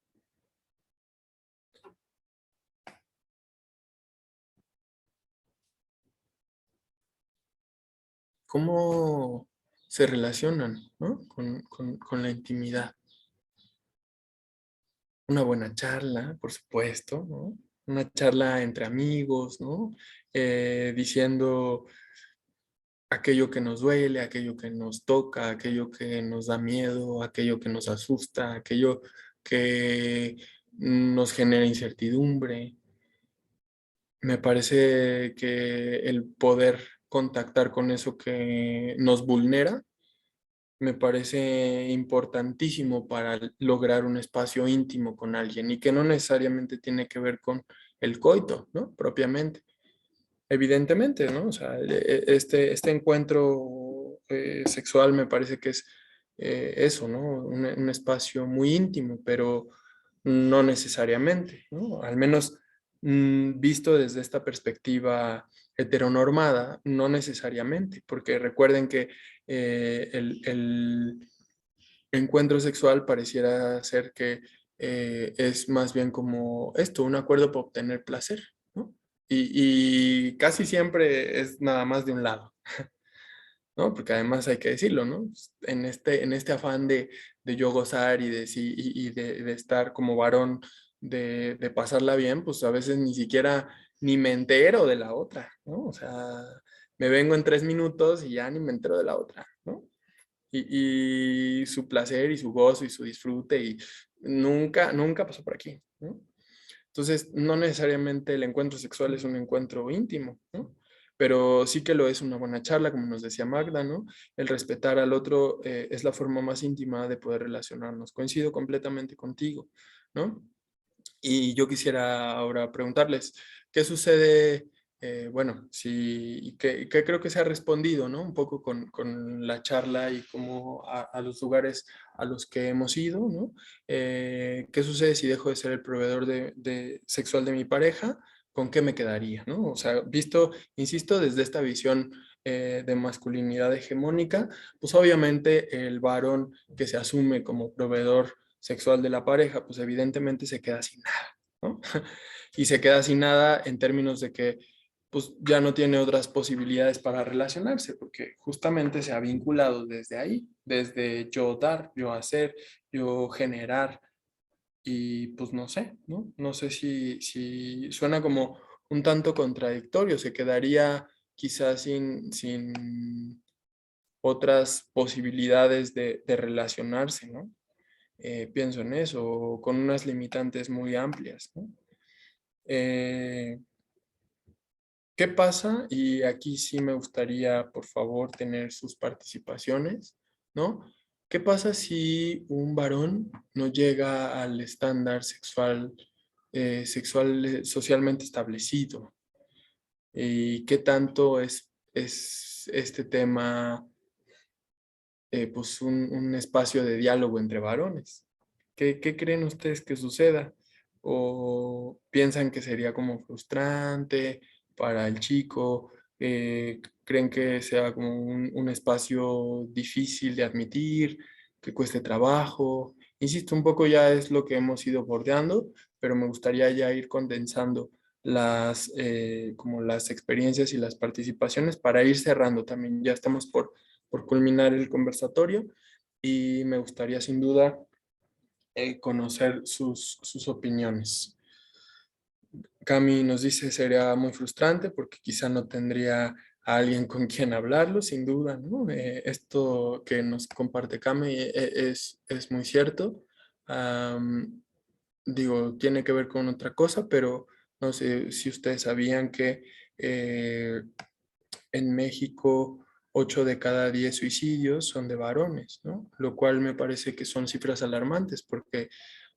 ¿Cómo se relacionan, ¿no? con la intimidad? Una buena charla, por supuesto, ¿no? Una charla entre amigos, ¿no? Diciendo aquello que nos duele, aquello que nos toca, aquello que nos da miedo, aquello que nos asusta, aquello que nos genera incertidumbre. Me parece que el poder contactar con eso que nos vulnera me parece importantísimo para lograr un espacio íntimo con alguien y que no necesariamente tiene que ver con el coito, ¿no? Propiamente. Evidentemente, ¿no? O sea, este encuentro sexual me parece que es eso, ¿no? Un espacio muy íntimo, pero no necesariamente, ¿no? Al menos visto desde esta perspectiva heteronormada, no necesariamente, porque recuerden que el encuentro sexual pareciera ser que es más bien como esto, un acuerdo para obtener placer, ¿no? Y casi siempre es nada más de un lado, ¿no? Porque además hay que decirlo, ¿no? En este afán de yo gozar y de estar como varón, de pasarla bien, pues a veces ni siquiera ni me entero de la otra, ¿no? O sea, me vengo en 3 minutos y ya ni me entero de la otra, ¿no? Y su placer y su gozo y su disfrute y nunca pasó por aquí, ¿no? Entonces, no necesariamente el encuentro sexual es un encuentro íntimo, ¿no? Pero sí que lo es una buena charla, como nos decía Magda, ¿no? El respetar al otro es la forma más íntima de poder relacionarnos. Coincido completamente contigo, ¿no? Y yo quisiera ahora preguntarles, ¿qué sucede? Bueno, sí, que creo que se ha respondido, ¿no? Un poco con la charla y como a los lugares a los que hemos ido, ¿no? ¿Qué sucede si dejo de ser el proveedor sexual de mi pareja? ¿Con qué me quedaría, ¿no? O sea, visto, insisto, desde esta visión de masculinidad hegemónica, pues obviamente el varón que se asume como proveedor sexual de la pareja, pues evidentemente se queda sin nada, ¿no? Y se queda sin nada en términos de que pues ya no tiene otras posibilidades para relacionarse, porque justamente se ha vinculado desde ahí, desde yo dar, yo hacer, yo generar, y pues no sé, ¿no? No sé si suena como un tanto contradictorio, se quedaría quizás sin otras posibilidades de relacionarse, ¿no? Pienso en eso, con unas limitantes muy amplias, ¿no? Eh, ¿Qué pasa? Y aquí sí me gustaría, por favor, tener sus participaciones, ¿no? ¿Qué pasa si un varón no llega al estándar sexual socialmente establecido? ¿Y qué tanto es este tema, pues, un espacio de diálogo entre varones? ¿Qué creen ustedes que suceda? ¿O piensan que sería como frustrante para el chico? ¿Creen que sea como un espacio difícil de admitir, que cueste trabajo? Insisto, un poco ya es lo que hemos ido bordeando, pero me gustaría ya ir condensando como las experiencias y las participaciones para ir cerrando también. Ya estamos por culminar el conversatorio y me gustaría sin duda conocer sus opiniones. Cami nos dice sería muy frustrante porque quizá no tendría a alguien con quien hablarlo, sin duda, ¿no? Esto que nos comparte Cami es muy cierto. Am, Digo, tiene que ver con otra cosa, pero no sé si ustedes sabían que eh, en México 8 de cada 10 suicidios son de varones, ¿no? Lo cual me parece que son cifras alarmantes porque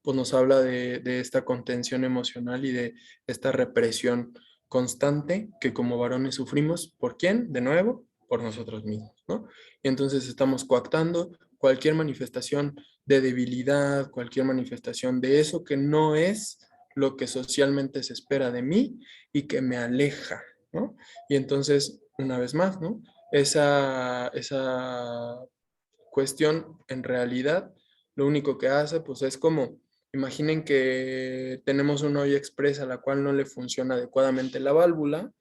pues, nos habla de esta contención emocional y de esta represión constante que como varones sufrimos. ¿Por quién? De nuevo, por nosotros mismos, ¿no? Y entonces estamos coactando cualquier manifestación de debilidad, cualquier manifestación de eso que no es lo que socialmente se espera de mí y que me aleja, ¿no? Y entonces, una vez más, ¿no? Esa cuestión en realidad lo único que hace pues es como, imaginen que tenemos una olla expresa a la cual no le funciona adecuadamente la válvula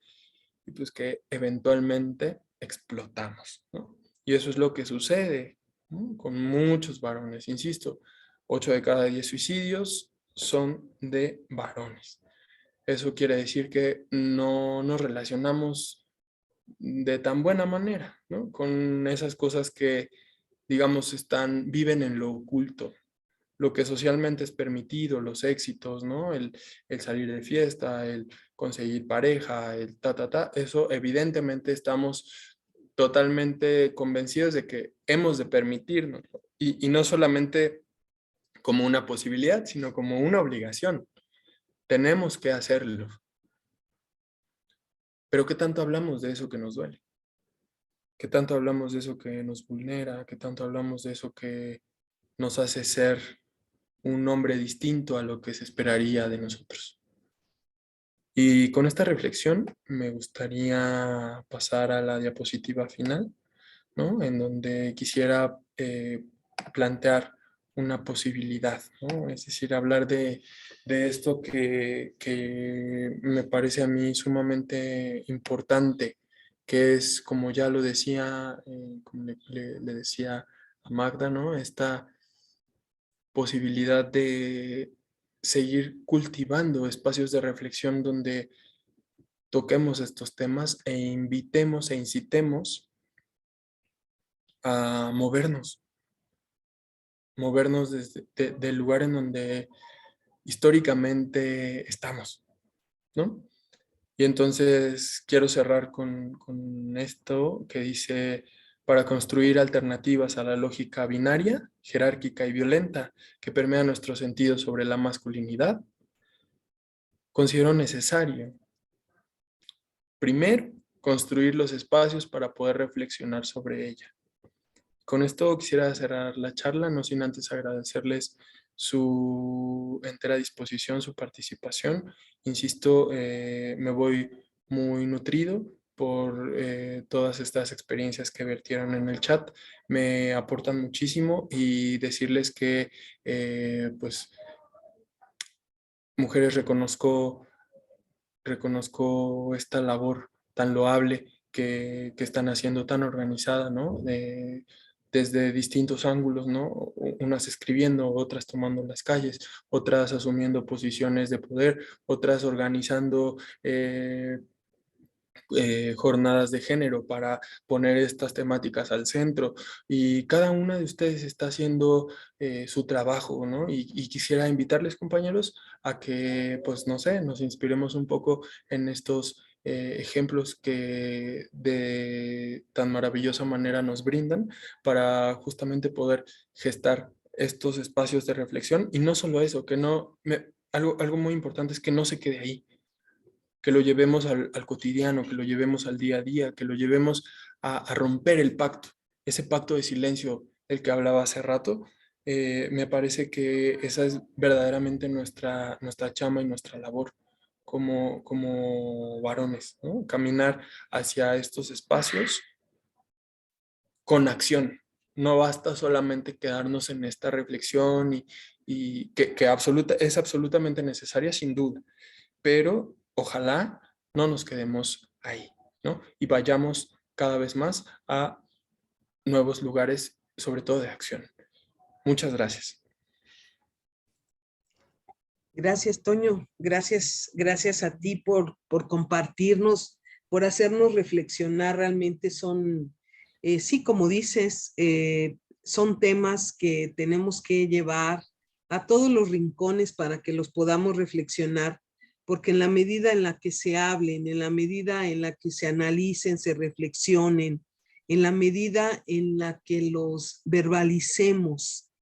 y pues que eventualmente explotamos, ¿no? Y eso es lo que sucede, ¿no? Con muchos varones, insisto, 8 de cada 10 suicidios son de varones. Eso quiere decir que no nos relacionamos de tan buena manera, ¿no? Con esas cosas que, digamos, viven en lo oculto, lo que socialmente es permitido, los éxitos, ¿no? El salir de fiesta, el conseguir pareja, el eso evidentemente estamos totalmente convencidos de que hemos de permitirnos, y no solamente como una posibilidad, sino como una obligación. Tenemos que hacerlo. Pero ¿qué tanto hablamos de eso que nos duele? ¿Qué tanto hablamos de eso que nos vulnera? ¿Qué tanto hablamos de eso que nos hace ser un hombre distinto a lo que se esperaría de nosotros? Y con esta reflexión me gustaría pasar a la diapositiva final, ¿no? En donde quisiera plantear una posibilidad, ¿no? Es decir, hablar de esto que me parece a mí sumamente importante, que es, como ya lo decía, como le decía a Magda, ¿no? Esta posibilidad de seguir cultivando espacios de reflexión donde toquemos estos temas e invitemos e incitemos a movernos del lugar en donde históricamente estamos, ¿no? Y entonces quiero cerrar con esto que dice, para construir alternativas a la lógica binaria, jerárquica y violenta que permea nuestro sentido sobre la masculinidad, considero necesario, primero, construir los espacios para poder reflexionar sobre ella. Con esto quisiera cerrar la charla, no sin antes agradecerles su entera disposición, su participación. Insisto, me voy muy nutrido por todas estas experiencias que vertieron en el chat. Me aportan muchísimo y decirles que, pues, mujeres, reconozco esta labor tan loable que están haciendo, tan organizada, ¿no? Desde distintos ángulos, ¿no? Unas escribiendo, otras tomando las calles, otras asumiendo posiciones de poder, otras organizando jornadas de género para poner estas temáticas al centro, y cada una de ustedes está haciendo su trabajo, ¿no? Y quisiera invitarles, compañeros, a que, pues, no sé, nos inspiremos un poco en estos ejemplos que de tan maravillosa manera nos brindan para justamente poder gestar estos espacios de reflexión. Y no solo eso, algo muy importante es que no se quede ahí, que lo llevemos al cotidiano, que lo llevemos al día a día, que lo llevemos a romper el pacto, ese pacto de silencio del que hablaba hace rato. Me parece que esa es verdaderamente nuestra chamba y nuestra labor como varones, ¿no? Caminar hacia estos espacios con acción, no basta solamente quedarnos en esta reflexión y que es absolutamente necesaria, sin duda, pero ojalá no nos quedemos ahí, ¿no? Y vayamos cada vez más a nuevos lugares, sobre todo de acción. Muchas gracias. Gracias, Toño. Gracias a ti por compartirnos, por hacernos reflexionar. Realmente son, sí, como dices, son temas que tenemos que llevar a todos los rincones para que los podamos reflexionar, porque en la medida en la que se hablen, en la medida en la que se analicen, se reflexionen, en la medida en la que los verbalicemos,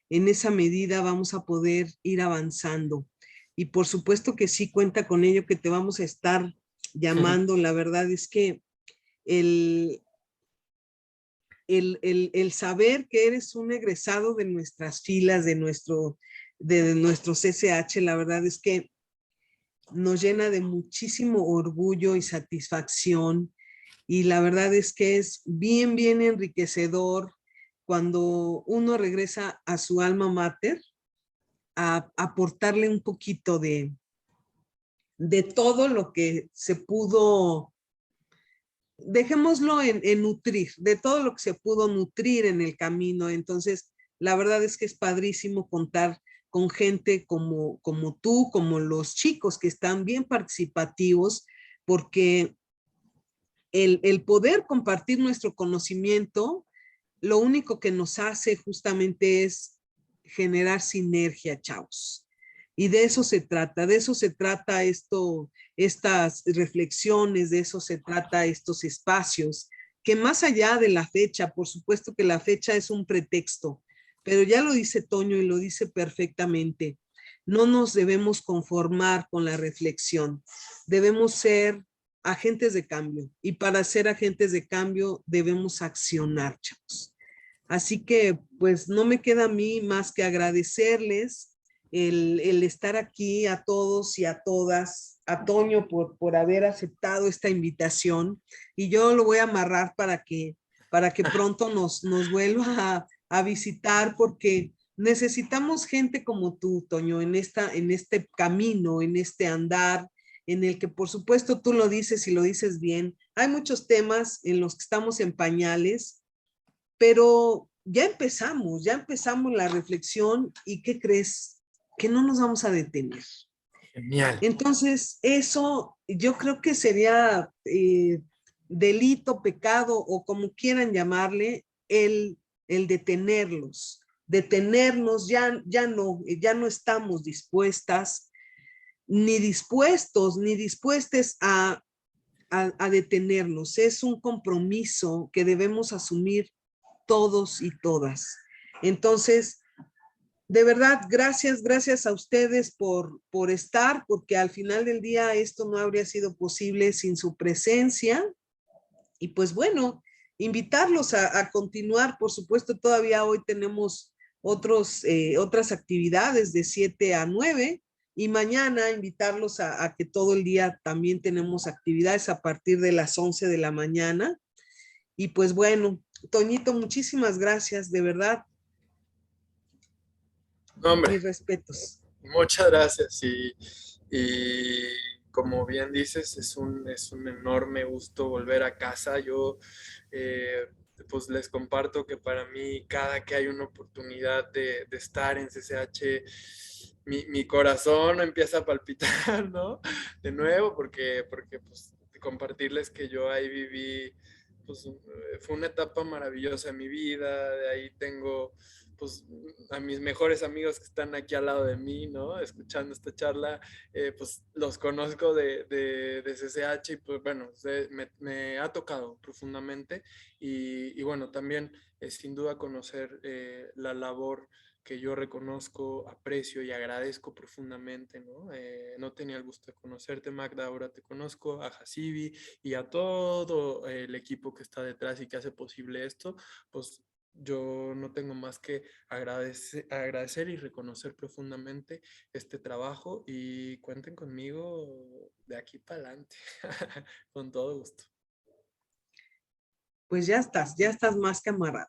en esa medida vamos a poder ir avanzando. Y por supuesto que sí cuenta con ello, que te vamos a estar llamando. La verdad es que el, el saber que eres un egresado de nuestras filas, de nuestro CCH, la verdad es que nos llena de muchísimo orgullo y satisfacción. Y la verdad es que es bien, bien enriquecedor cuando uno regresa a su alma mater a aportarle un poquito de todo lo que se pudo, dejémoslo en nutrir, de todo lo que se pudo nutrir en el camino. Entonces, la verdad es que es padrísimo contar con gente como tú, como los chicos que están bien participativos, porque el poder compartir nuestro conocimiento, lo único que nos hace justamente es generar sinergia, chavos. Y de eso se trata estas reflexiones, de eso se trata estos espacios, que más allá de la fecha, por supuesto que la fecha es un pretexto, pero ya lo dice Toño y lo dice perfectamente, no nos debemos conformar con la reflexión, debemos ser agentes de cambio, y para ser agentes de cambio debemos accionar, chavos. Así que pues no me queda a mí más que agradecerles el estar aquí a todos y a todas, a Toño por haber aceptado esta invitación, y yo lo voy a amarrar para que pronto nos vuelva a visitar, porque necesitamos gente como tú, Toño, en este camino, en este andar, en el que por supuesto tú lo dices y lo dices bien. Hay muchos temas en los que estamos en pañales, pero ya empezamos la reflexión, y ¿qué crees? Que no nos vamos a detener. Genial. Entonces, eso yo creo que sería delito, pecado o como quieran llamarle, el detenernos, ya no estamos dispuestas, ni dispuestos, ni dispuestes a detenernos. Es un compromiso que debemos asumir todos y todas. Entonces, de verdad, gracias a ustedes por estar, porque al final del día esto no habría sido posible sin su presencia. Y pues bueno, invitarlos a continuar. Por supuesto, todavía hoy tenemos otras actividades de 7 a 9, y mañana invitarlos a que todo el día también tenemos actividades a partir de las 11 de la mañana. Y pues bueno, Toñito, muchísimas gracias, de verdad, No, hombre, mis respetos. muchas gracias y como bien dices, es un enorme gusto volver a casa. Yo eh, pues les comparto que para mí cada que hay una oportunidad de estar en CCH, mi corazón empieza a palpitar, ¿no? De nuevo, porque pues compartirles que yo ahí viví, pues fue una etapa maravillosa en mi vida, de ahí tengo pues a mis mejores amigos que están aquí al lado de mí, ¿no? Escuchando esta charla, pues los conozco de CCH y pues bueno, me ha tocado profundamente y bueno, también sin duda conocer la labor que yo reconozco, aprecio y agradezco profundamente, ¿no? No tenía el gusto de conocerte, Magda, ahora te conozco, a Hasibi y a todo el equipo que está detrás y que hace posible esto, pues yo no tengo más que agradecer y reconocer profundamente este trabajo y cuenten conmigo de aquí para adelante, con todo gusto. Pues ya estás más que amarrado.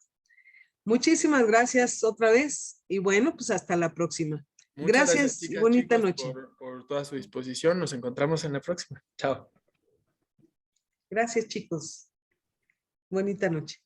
Muchísimas gracias otra vez y bueno, pues hasta la próxima. Muchas Gracias y chicas, bonita chicos, noche. por toda su disposición. Nos encontramos en la próxima. Chao. Gracias, chicos. Bonita noche.